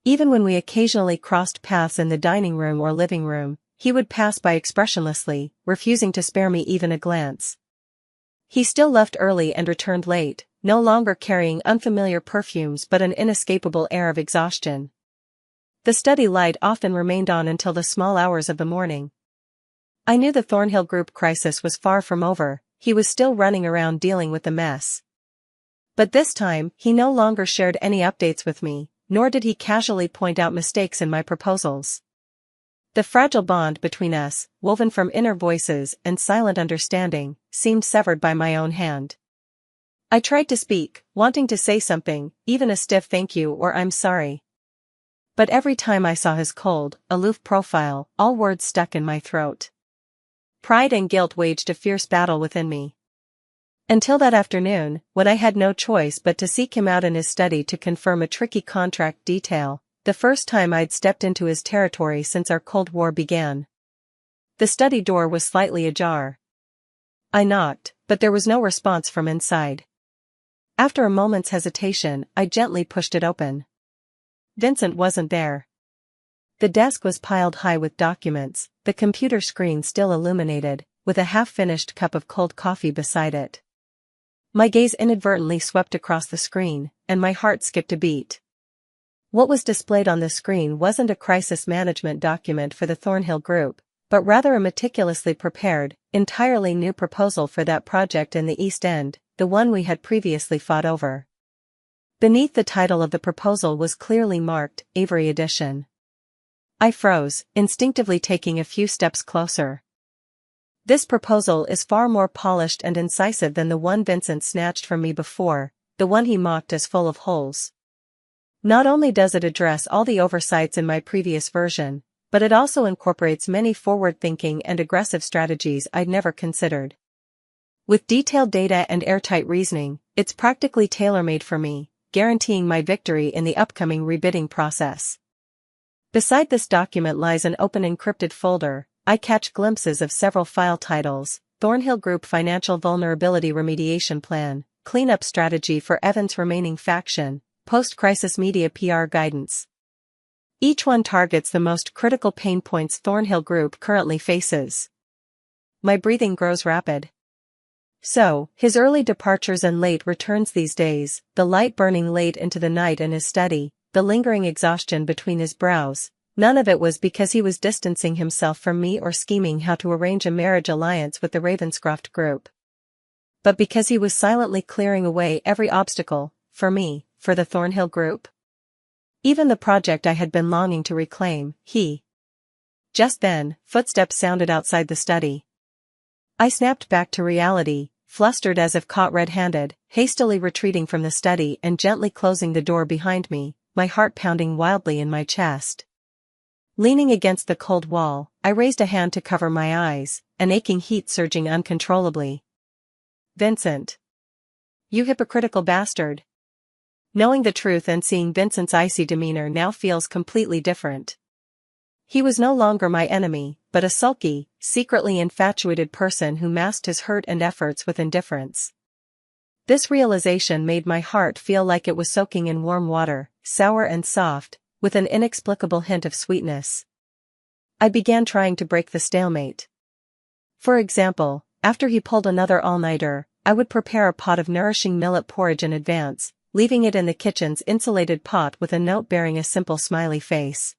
Even when we occasionally crossed paths in the dining room or living room, he would pass by expressionlessly, refusing to spare me even a glance. He still left early and returned late, no longer carrying unfamiliar perfumes but an inescapable air of exhaustion. The study light often remained on until the small hours of the morning. I knew the Thornhill Group crisis was far from over, he was still running around dealing with the mess. But this time, he no longer shared any updates with me, nor did he casually point out mistakes in my proposals. The fragile bond between us, woven from inner voices and silent understanding, seemed severed by my own hand. I tried to speak, wanting to say something, even a stiff thank you or I'm sorry. But every time I saw his cold, aloof profile, all words stuck in my throat. Pride and guilt waged a fierce battle within me. Until that afternoon, when I had no choice but to seek him out in his study to confirm a tricky contract detail, the first time I'd stepped into his territory since our Cold War began. The study door was slightly ajar. I knocked, but there was no response from inside. After a moment's hesitation, I gently pushed it open. Vincent wasn't there. The desk was piled high with documents, the computer screen still illuminated, with a half-finished cup of cold coffee beside it. My gaze inadvertently swept across the screen, and my heart skipped a beat. What was displayed on the screen wasn't a crisis management document for the Thornhill Group, but rather a meticulously prepared, entirely new proposal for that project in the East End, the one we had previously fought over. Beneath the title of the proposal was clearly marked, Avery Edition. I froze, instinctively taking a few steps closer. This proposal is far more polished and incisive than the one Vincent snatched from me before, the one he mocked as full of holes. Not only does it address all the oversights in my previous version, but it also incorporates many forward-thinking and aggressive strategies I'd never considered. With detailed data and airtight reasoning, it's practically tailor-made for me, guaranteeing my victory in the upcoming rebidding process. Beside this document lies an open encrypted folder. I catch glimpses of several file titles: Thornhill Group Financial Vulnerability Remediation Plan, Cleanup Strategy for Evans' Remaining Faction, Post-Crisis Media PR Guidance. Each one targets the most critical pain points Thornhill Group currently faces. My breathing grows rapid. So, his early departures and late returns these days, the light burning late into the night in his study, the lingering exhaustion between his brows, none of it was because he was distancing himself from me or scheming how to arrange a marriage alliance with the Ravenscroft Group. But because he was silently clearing away every obstacle, for me, for the Thornhill Group. Even the project I had been longing to reclaim, he. Just then, footsteps sounded outside the study. I snapped back to reality, flustered as if caught red-handed, hastily retreating from the study and gently closing the door behind me, my heart pounding wildly in my chest. Leaning against the cold wall, I raised a hand to cover my eyes, an aching heat surging uncontrollably. Vincent. You hypocritical bastard. Knowing the truth and seeing Vincent's icy demeanor now feels completely different. He was no longer my enemy, but a sulky, secretly infatuated person who masked his hurt and efforts with indifference. This realization made my heart feel like it was soaking in warm water, sour and soft, with an inexplicable hint of sweetness. I began trying to break the stalemate. For example, after he pulled another all-nighter, I would prepare a pot of nourishing millet porridge in advance, leaving it in the kitchen's insulated pot with a note bearing a simple smiley face.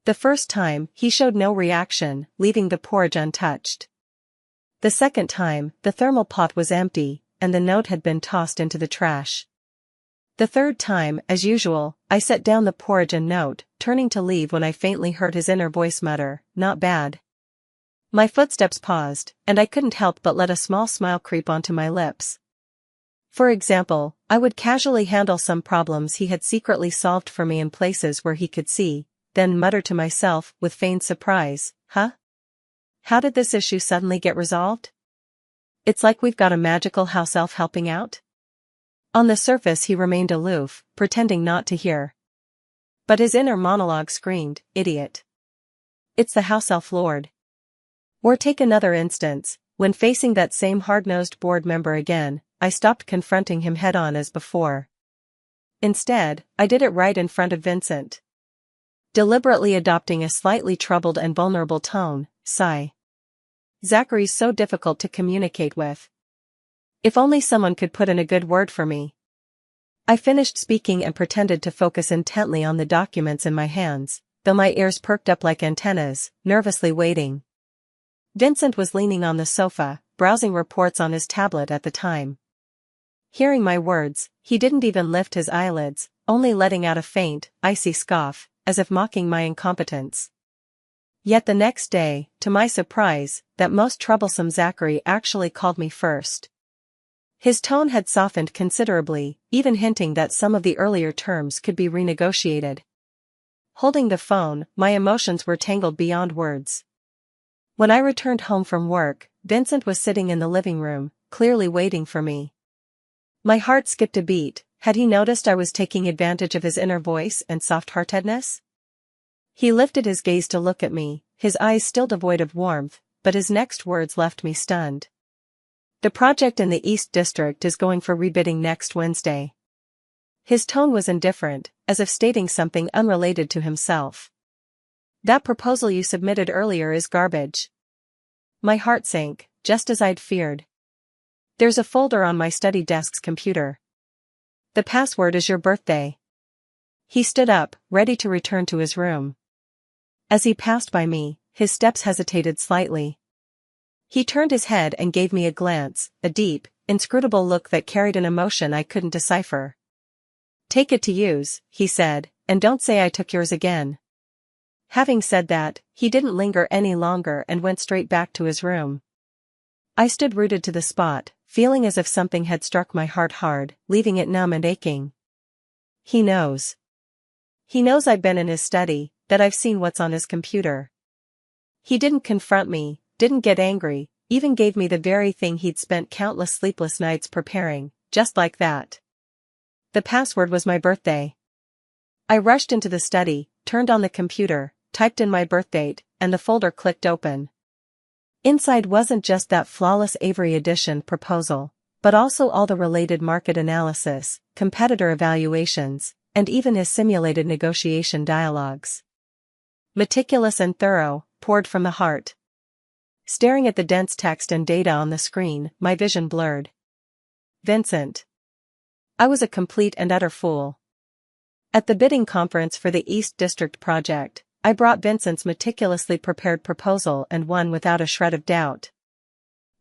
The first time, he showed no reaction, leaving the porridge untouched. The second time, the thermal pot was empty, and the note had been tossed into the trash. The third time, as usual, I set down the porridge and note, turning to leave when I faintly heard his inner voice mutter, "Not bad." My footsteps paused, and I couldn't help but let a small smile creep onto my lips. For example, I would casually handle some problems he had secretly solved for me in places where he could see, then mutter to myself with feigned surprise, "Huh? How did this issue suddenly get resolved? It's like we've got a magical house elf helping out?" On the surface he remained aloof, pretending not to hear. But his inner monologue screamed, "Idiot. It's the house elf lord." Or take another instance, when facing that same hard-nosed board member again, I stopped confronting him head-on as before. Instead, I did it right in front of Vincent. Deliberately adopting a slightly troubled and vulnerable tone, sigh. Zachary's so difficult to communicate with. If only someone could put in a good word for me. I finished speaking and pretended to focus intently on the documents in my hands, though my ears perked up like antennas, nervously waiting. Vincent was leaning on the sofa, browsing reports on his tablet at the time. Hearing my words, he didn't even lift his eyelids, only letting out a faint, icy scoff, as if mocking my incompetence. Yet the next day, to my surprise, that most troublesome Zachary actually called me first. His tone had softened considerably, even hinting that some of the earlier terms could be renegotiated. Holding the phone, my emotions were tangled beyond words. When I returned home from work, Vincent was sitting in the living room, clearly waiting for me. My heart skipped a beat. Had he noticed I was taking advantage of his inner voice and soft-heartedness? He lifted his gaze to look at me, his eyes still devoid of warmth, but his next words left me stunned. "The project in the East District is going for rebidding next Wednesday." His tone was indifferent, as if stating something unrelated to himself. That proposal you submitted earlier is garbage. My heart sank, just as I'd feared. There's a folder on my study desk's computer. The password is your birthday. He stood up, ready to return to his room. As he passed by me, his steps hesitated slightly. He turned his head and gave me a glance, a deep, inscrutable look that carried an emotion I couldn't decipher. Take it to use, he said, and don't say I took yours again. Having said that, he didn't linger any longer and went straight back to his room. I stood rooted to the spot, feeling as if something had struck my heart hard, leaving it numb and aching. He knows. He knows I've been in his study, that I've seen what's on his computer. He didn't confront me, didn't get angry, even gave me the very thing he'd spent countless sleepless nights preparing, just like that. The password was my birthday. I rushed into the study, turned on the computer, typed in my birthdate, and the folder clicked open. Inside wasn't just that flawless Avery edition proposal, but also all the related market analysis, competitor evaluations, and even his simulated negotiation dialogues. Meticulous and thorough, poured from the heart. Staring at the dense text and data on the screen, my vision blurred. Vincent. I was a complete and utter fool. At the bidding conference for the East District project, I brought Vincent's meticulously prepared proposal and won without a shred of doubt.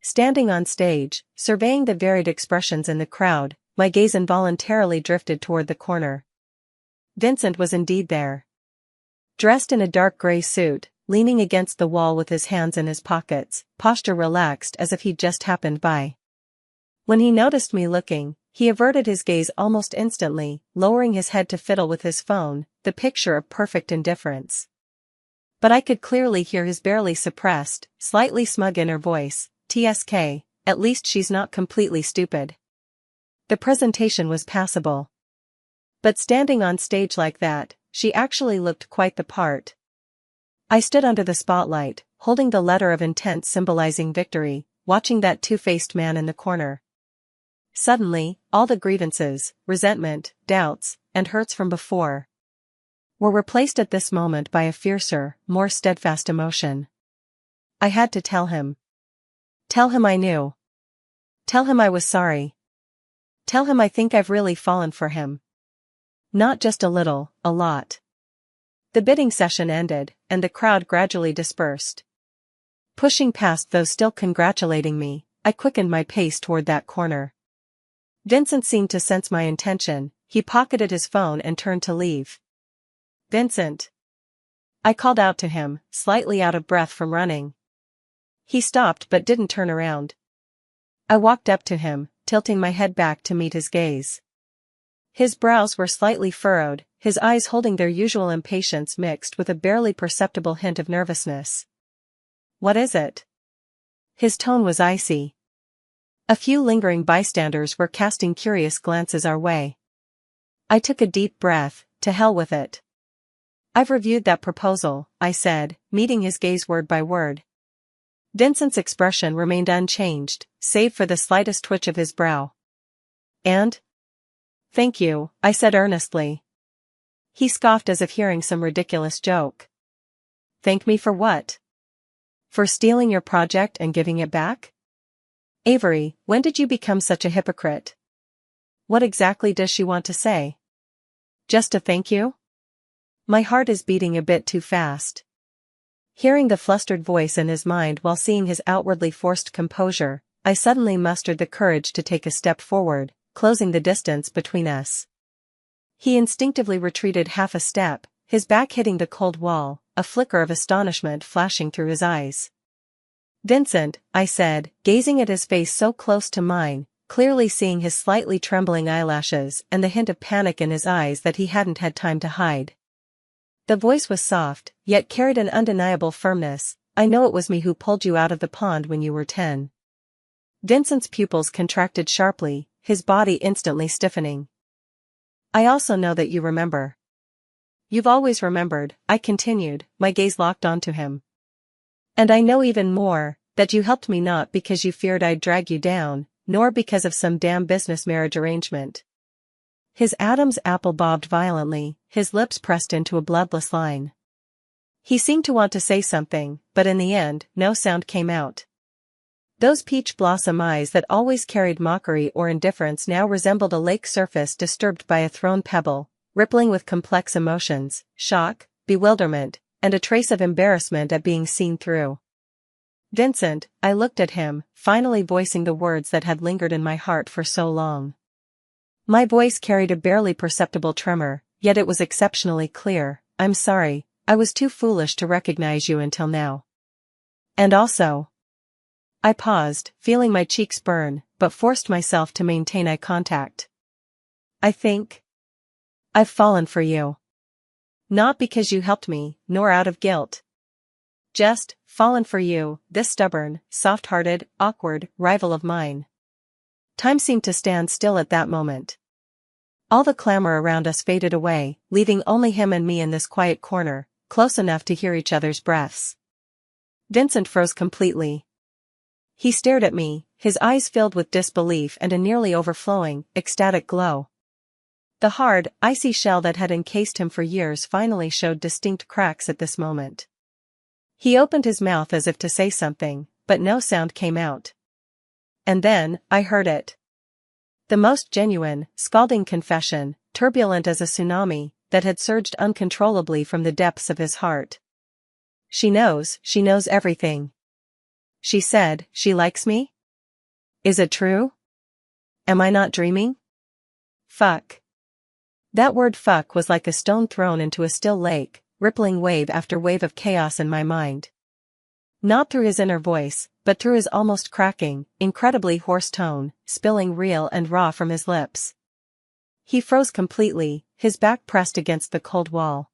Standing on stage, surveying the varied expressions in the crowd, my gaze involuntarily drifted toward the corner. Vincent was indeed there. Dressed in a dark gray suit, leaning against the wall with his hands in his pockets, posture relaxed as if he'd just happened by. When he noticed me looking, he averted his gaze almost instantly, lowering his head to fiddle with his phone, the picture of perfect indifference. But I could clearly hear his barely suppressed, slightly smug inner voice, "TSK, at least she's not completely stupid." The presentation was passable. But standing on stage like that, she actually looked quite the part. I stood under the spotlight, holding the letter of intent symbolizing victory, watching that two-faced man in the corner. Suddenly, all the grievances, resentment, doubts, and hurts from before were replaced at this moment by a fiercer, more steadfast emotion. I had to tell him. Tell him I knew. Tell him I was sorry. Tell him I think I've really fallen for him. Not just a little, a lot. The bidding session ended, and the crowd gradually dispersed. Pushing past those still congratulating me, I quickened my pace toward that corner. Vincent seemed to sense my intention. He pocketed his phone and turned to leave. "Vincent." I called out to him, slightly out of breath from running. He stopped but didn't turn around. I walked up to him, tilting my head back to meet his gaze. His brows were slightly furrowed, his eyes holding their usual impatience mixed with a barely perceptible hint of nervousness. "What is it?" His tone was icy. A few lingering bystanders were casting curious glances our way. I took a deep breath. To hell with it. "I've reviewed that proposal," I said, meeting his gaze word by word. Vincent's expression remained unchanged, save for the slightest twitch of his brow. "And?" "Thank you," I said earnestly. He scoffed as if hearing some ridiculous joke. "Thank me for what? For stealing your project and giving it back? Avery, when did you become such a hypocrite? What exactly does she want to say? Just a thank you?" My heart is beating a bit too fast. Hearing the flustered voice in his mind while seeing his outwardly forced composure, I suddenly mustered the courage to take a step forward, closing the distance between us. He instinctively retreated half a step, his back hitting the cold wall, a flicker of astonishment flashing through his eyes. "Vincent," I said, gazing at his face so close to mine, clearly seeing his slightly trembling eyelashes and the hint of panic in his eyes that he hadn't had time to hide. The voice was soft, yet carried an undeniable firmness. "I know it was me who pulled you out of the pond when you were 10. Vincent's pupils contracted sharply, his body instantly stiffening. "I also know that you remember." "You've always remembered," I continued, my gaze locked onto him. "And I know even more, that you helped me not because you feared I'd drag you down, nor because of some damn business marriage arrangement." His Adam's apple bobbed violently, his lips pressed into a bloodless line. He seemed to want to say something, but in the end, no sound came out. Those peach blossom eyes that always carried mockery or indifference now resembled a lake surface disturbed by a thrown pebble, rippling with complex emotions, shock, bewilderment, and a trace of embarrassment at being seen through. "Vincent," I looked at him, finally voicing the words that had lingered in my heart for so long. My voice carried a barely perceptible tremor, yet it was exceptionally clear. "I'm sorry, I was too foolish to recognize you until now. And also..." I paused, feeling my cheeks burn, but forced myself to maintain eye contact. "I think I've fallen for you. Not because you helped me, nor out of guilt. Just fallen for you, this stubborn, soft-hearted, awkward rival of mine." Time seemed to stand still at that moment. All the clamor around us faded away, leaving only him and me in this quiet corner, close enough to hear each other's breaths. Vincent froze completely. He stared at me, his eyes filled with disbelief and a nearly overflowing, ecstatic glow. The hard, icy shell that had encased him for years finally showed distinct cracks at this moment. He opened his mouth as if to say something, but no sound came out. And then, I heard it. The most genuine, scalding confession, turbulent as a tsunami, that had surged uncontrollably from the depths of his heart. She knows everything. She said, she likes me? Is it true? Am I not dreaming? Fuck. That word fuck was like a stone thrown into a still lake, rippling wave after wave of chaos in my mind. Not through his inner voice, but through his almost cracking, incredibly hoarse tone, spilling real and raw from his lips. He froze completely, his back pressed against the cold wall.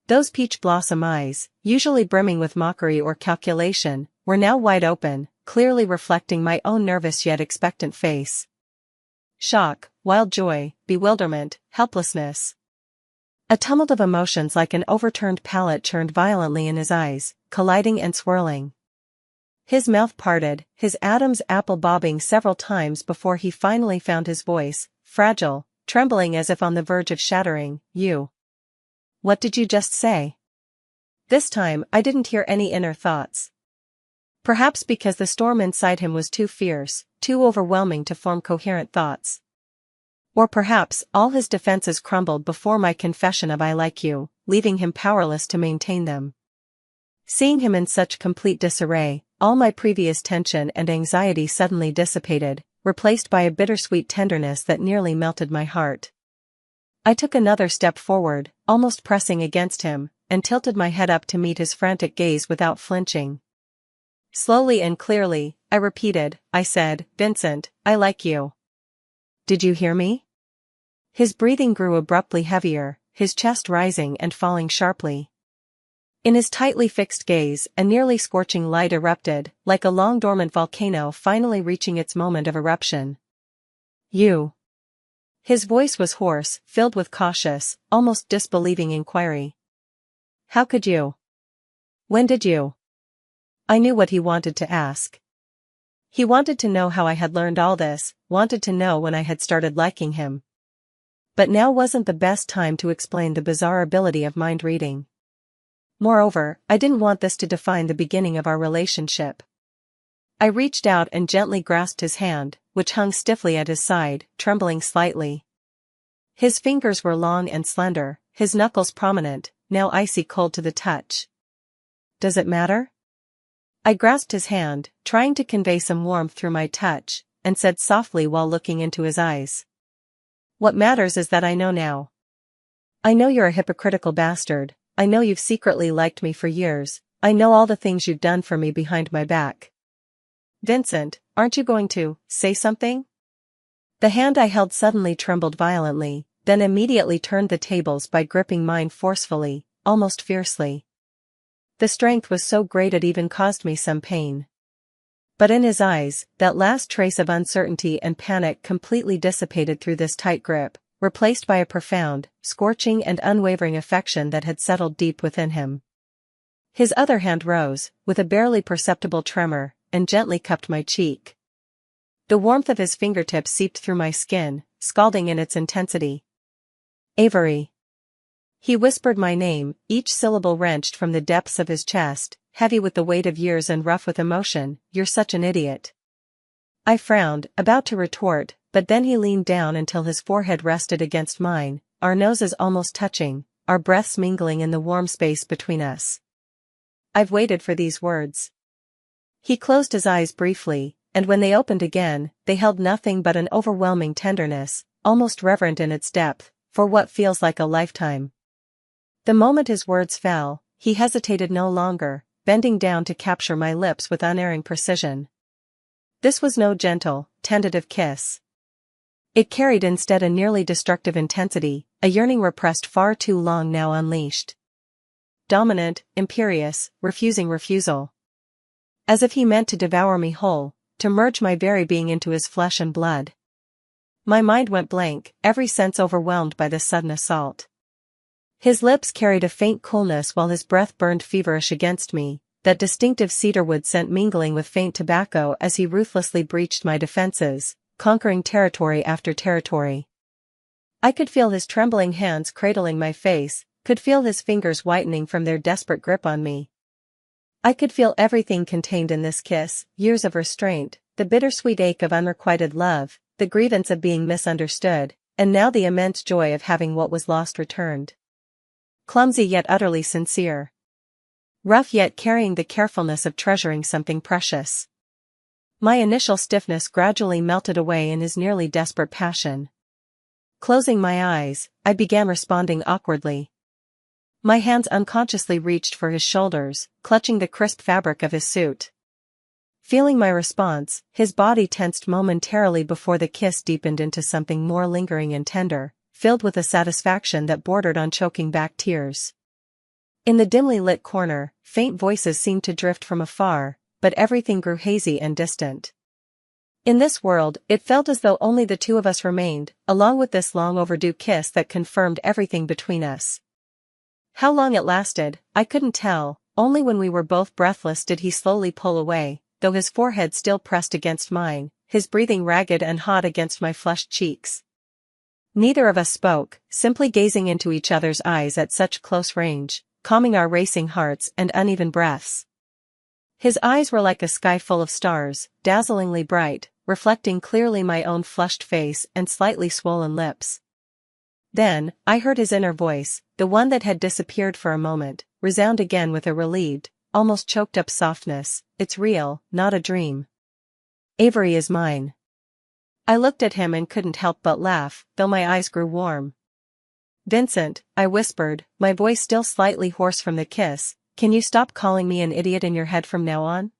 Those peach blossom eyes, usually brimming with mockery or calculation, were now wide open, clearly reflecting my own nervous yet expectant face. Shock, wild joy, bewilderment, helplessness. A tumult of emotions like an overturned pallet churned violently in his eyes, colliding and swirling. His mouth parted, his Adam's apple bobbing several times before he finally found his voice, fragile, trembling as if on the verge of shattering. "You. What did you just say?" This time I didn't hear any inner thoughts. Perhaps because the storm inside him was too fierce, too overwhelming to form coherent thoughts. Or perhaps all his defenses crumbled before my confession of "I like you," leaving him powerless to maintain them. Seeing him in such complete disarray, all my previous tension and anxiety suddenly dissipated, replaced by a bittersweet tenderness that nearly melted my heart. I took another step forward, almost pressing against him, and tilted my head up to meet his frantic gaze without flinching. Slowly and clearly, I repeated, I said, "Vincent, I like you. Did you hear me?" His breathing grew abruptly heavier, his chest rising and falling sharply. In his tightly fixed gaze, a nearly scorching light erupted, like a long-dormant volcano finally reaching its moment of eruption. "You." His voice was hoarse, filled with cautious, almost disbelieving inquiry. "How could you? When did you?" I knew what he wanted to ask. He wanted to know how I had learned all this, wanted to know when I had started liking him. But now wasn't the best time to explain the bizarre ability of mind reading. Moreover, I didn't want this to define the beginning of our relationship. I reached out and gently grasped his hand, which hung stiffly at his side, trembling slightly. His fingers were long and slender, his knuckles prominent, now icy cold to the touch. "Does it matter?" I grasped his hand, trying to convey some warmth through my touch, and said softly while looking into his eyes. "What matters is that I know now. I know you're a hypocritical bastard, I know you've secretly liked me for years, I know all the things you've done for me behind my back. Vincent, aren't you going to say something?" The hand I held suddenly trembled violently, then immediately turned the tables by gripping mine forcefully, almost fiercely. The strength was so great it even caused me some pain. But in his eyes, that last trace of uncertainty and panic completely dissipated through this tight grip, replaced by a profound, scorching and unwavering affection that had settled deep within him. His other hand rose, with a barely perceptible tremor, and gently cupped my cheek. The warmth of his fingertips seeped through my skin, scalding in its intensity. "Avery." He whispered my name, each syllable wrenched from the depths of his chest, heavy with the weight of years and rough with emotion. "You're such an idiot." I frowned, about to retort, but then he leaned down until his forehead rested against mine, our noses almost touching, our breaths mingling in the warm space between us. "I've waited for these words." He closed his eyes briefly, and when they opened again, they held nothing but an overwhelming tenderness, almost reverent in its depth, for what feels like a lifetime. The moment his words fell, he hesitated no longer, bending down to capture my lips with unerring precision. This was no gentle, tentative kiss. It carried instead a nearly destructive intensity, a yearning repressed far too long now unleashed. Dominant, imperious, refusing refusal. As if he meant to devour me whole, to merge my very being into his flesh and blood. My mind went blank, every sense overwhelmed by this sudden assault. His lips carried a faint coolness while his breath burned feverish against me, that distinctive cedarwood scent mingling with faint tobacco as he ruthlessly breached my defenses, conquering territory after territory. I could feel his trembling hands cradling my face, could feel his fingers whitening from their desperate grip on me. I could feel everything contained in this kiss, years of restraint, the bittersweet ache of unrequited love, the grievance of being misunderstood, and now the immense joy of having what was lost returned. Clumsy yet utterly sincere. Rough yet carrying the carefulness of treasuring something precious. My initial stiffness gradually melted away in his nearly desperate passion. Closing my eyes, I began responding awkwardly. My hands unconsciously reached for his shoulders, clutching the crisp fabric of his suit. Feeling my response, his body tensed momentarily before the kiss deepened into something more lingering and tender, filled with a satisfaction that bordered on choking back tears. In the dimly lit corner, faint voices seemed to drift from afar, but everything grew hazy and distant. In this world, it felt as though only the two of us remained, along with this long overdue kiss that confirmed everything between us. How long it lasted, I couldn't tell, only when we were both breathless did he slowly pull away, though his forehead still pressed against mine, his breathing ragged and hot against my flushed cheeks. Neither of us spoke, simply gazing into each other's eyes at such close range, calming our racing hearts and uneven breaths. His eyes were like a sky full of stars, dazzlingly bright, reflecting clearly my own flushed face and slightly swollen lips. Then, I heard his inner voice, the one that had disappeared for a moment, resound again with a relieved, almost choked-up softness. "It's real, not a dream. Avery is mine." I looked at him and couldn't help but laugh, though my eyes grew warm. "Vincent," I whispered, my voice still slightly hoarse from the kiss, "can you stop calling me an idiot in your head from now on?"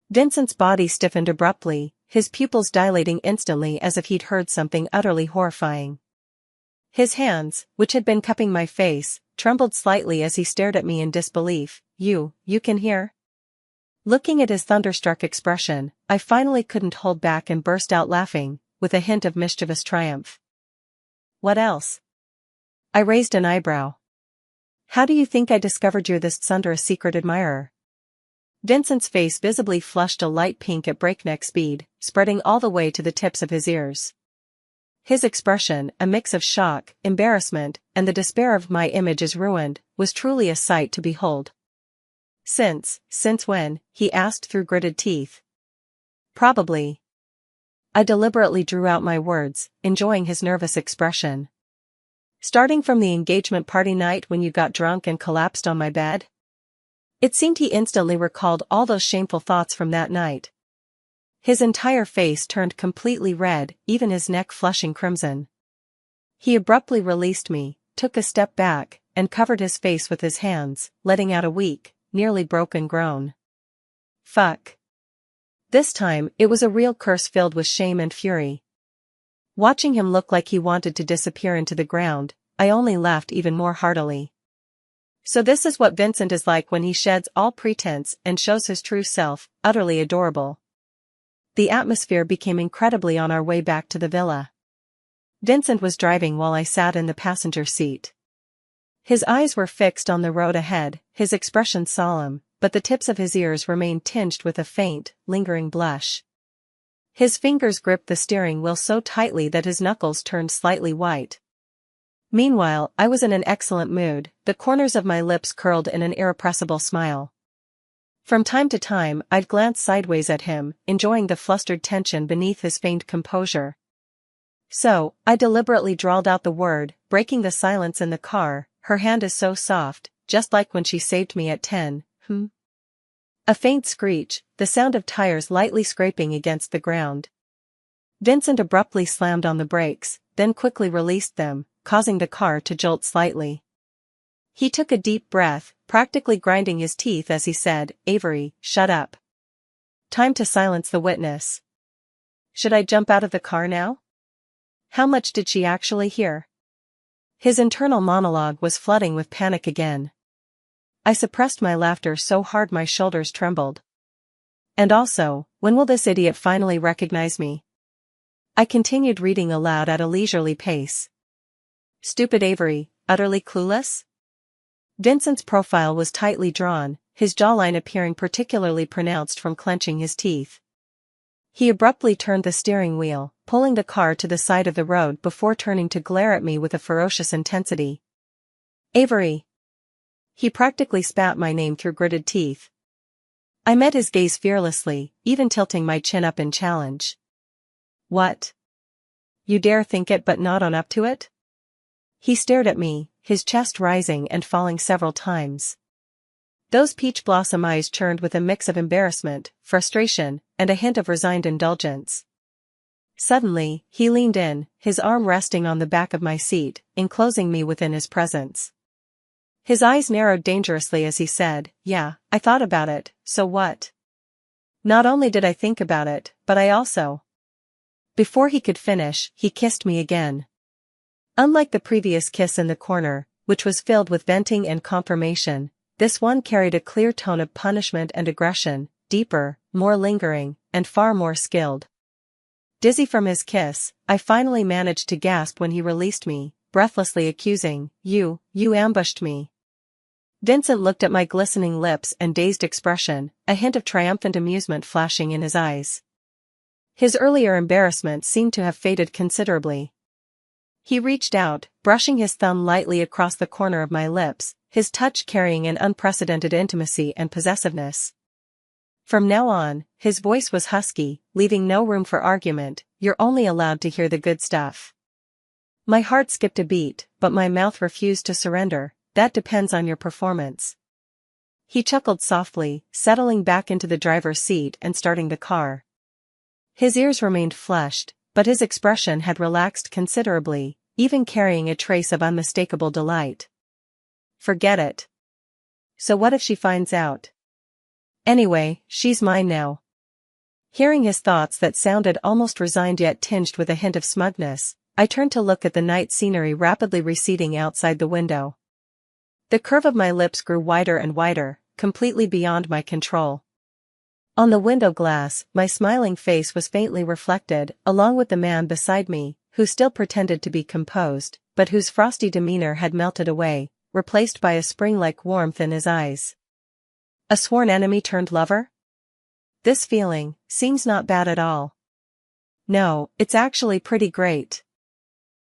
Vincent's body stiffened abruptly, his pupils dilating instantly as if he'd heard something utterly horrifying. His hands, which had been cupping my face, trembled slightly as he stared at me in disbelief. You can hear?" Looking at his thunderstruck expression, I finally couldn't hold back and burst out laughing, with a hint of mischievous triumph. "What else?" I raised an eyebrow. "How do you think I discovered you're this thunderous secret admirer?" Vincent's face visibly flushed a light pink at breakneck speed, spreading all the way to the tips of his ears. His expression, a mix of shock, embarrassment, and the despair of "my image is ruined," was truly a sight to behold. Since when?" he asked through gritted teeth. "Probably." I deliberately drew out my words, enjoying his nervous expression. "Starting from the engagement party night when you got drunk and collapsed on my bed?" It seemed he instantly recalled all those shameful thoughts from that night. His entire face turned completely red, even his neck flushing crimson. He abruptly released me, took a step back, and covered his face with his hands, letting out a weak, nearly broken groan. "Fuck." This time, it was a real curse filled with shame and fury. Watching him look like he wanted to disappear into the ground, I only laughed even more heartily. So this is what Vincent is like when he sheds all pretense and shows his true self, utterly adorable. The atmosphere became incredibly on our way back to the villa. Vincent was driving while I sat in the passenger seat. His eyes were fixed on the road ahead, his expression solemn, but the tips of his ears remained tinged with a faint, lingering blush. His fingers gripped the steering wheel so tightly that his knuckles turned slightly white. Meanwhile, I was in an excellent mood, the corners of my lips curled in an irrepressible smile. From time to time, I'd glance sideways at him, enjoying the flustered tension beneath his feigned composure. So, I deliberately drawled out the word, breaking the silence in the car, "Her hand is so soft, just like when she saved me at 10, A faint screech, the sound of tires lightly scraping against the ground. Vincent abruptly slammed on the brakes, then quickly released them, causing the car to jolt slightly. He took a deep breath, practically grinding his teeth as he said, "Avery, shut up. Time to silence the witness. Should I jump out of the car now? How much did she actually hear?" His internal monologue was flooding with panic again. I suppressed my laughter so hard my shoulders trembled. And also, when will this idiot finally recognize me? I continued reading aloud at a leisurely pace. Stupid Avery, utterly clueless? Vincent's profile was tightly drawn, his jawline appearing particularly pronounced from clenching his teeth. He abruptly turned the steering wheel, pulling the car to the side of the road before turning to glare at me with a ferocious intensity. "Avery!" He practically spat my name through gritted teeth. I met his gaze fearlessly, even tilting my chin up in challenge. "What? You dare think it but not own up to it?" He stared at me, his chest rising and falling several times. Those peach blossom eyes churned with a mix of embarrassment, frustration, and a hint of resigned indulgence. Suddenly, he leaned in, his arm resting on the back of my seat, enclosing me within his presence. His eyes narrowed dangerously as he said, "Yeah, I thought about it, so what? Not only did I think about it, but I also..." Before he could finish, he kissed me again. Unlike the previous kiss in the corner, which was filled with venting and confirmation, this one carried a clear tone of punishment and aggression, deeper, more lingering, and far more skilled. Dizzy from his kiss, I finally managed to gasp when he released me, breathlessly accusing, You ambushed me." Vincent looked at my glistening lips and dazed expression, a hint of triumphant amusement flashing in his eyes. His earlier embarrassment seemed to have faded considerably. He reached out, brushing his thumb lightly across the corner of my lips, his touch carrying an unprecedented intimacy and possessiveness. From now on, his voice was husky, leaving no room for argument, "You're only allowed to hear the good stuff." My heart skipped a beat, but my mouth refused to surrender. "That depends on your performance." He chuckled softly, settling back into the driver's seat and starting the car. His ears remained flushed, but his expression had relaxed considerably, even carrying a trace of unmistakable delight. "Forget it. So what if she finds out? Anyway, she's mine now." Hearing his thoughts that sounded almost resigned yet tinged with a hint of smugness, I turned to look at the night scenery rapidly receding outside the window. The curve of my lips grew wider and wider, completely beyond my control. On the window glass, my smiling face was faintly reflected, along with the man beside me, who still pretended to be composed, but whose frosty demeanor had melted away, replaced by a spring-like warmth in his eyes. A sworn enemy turned lover? This feeling seems not bad at all. No, it's actually pretty great.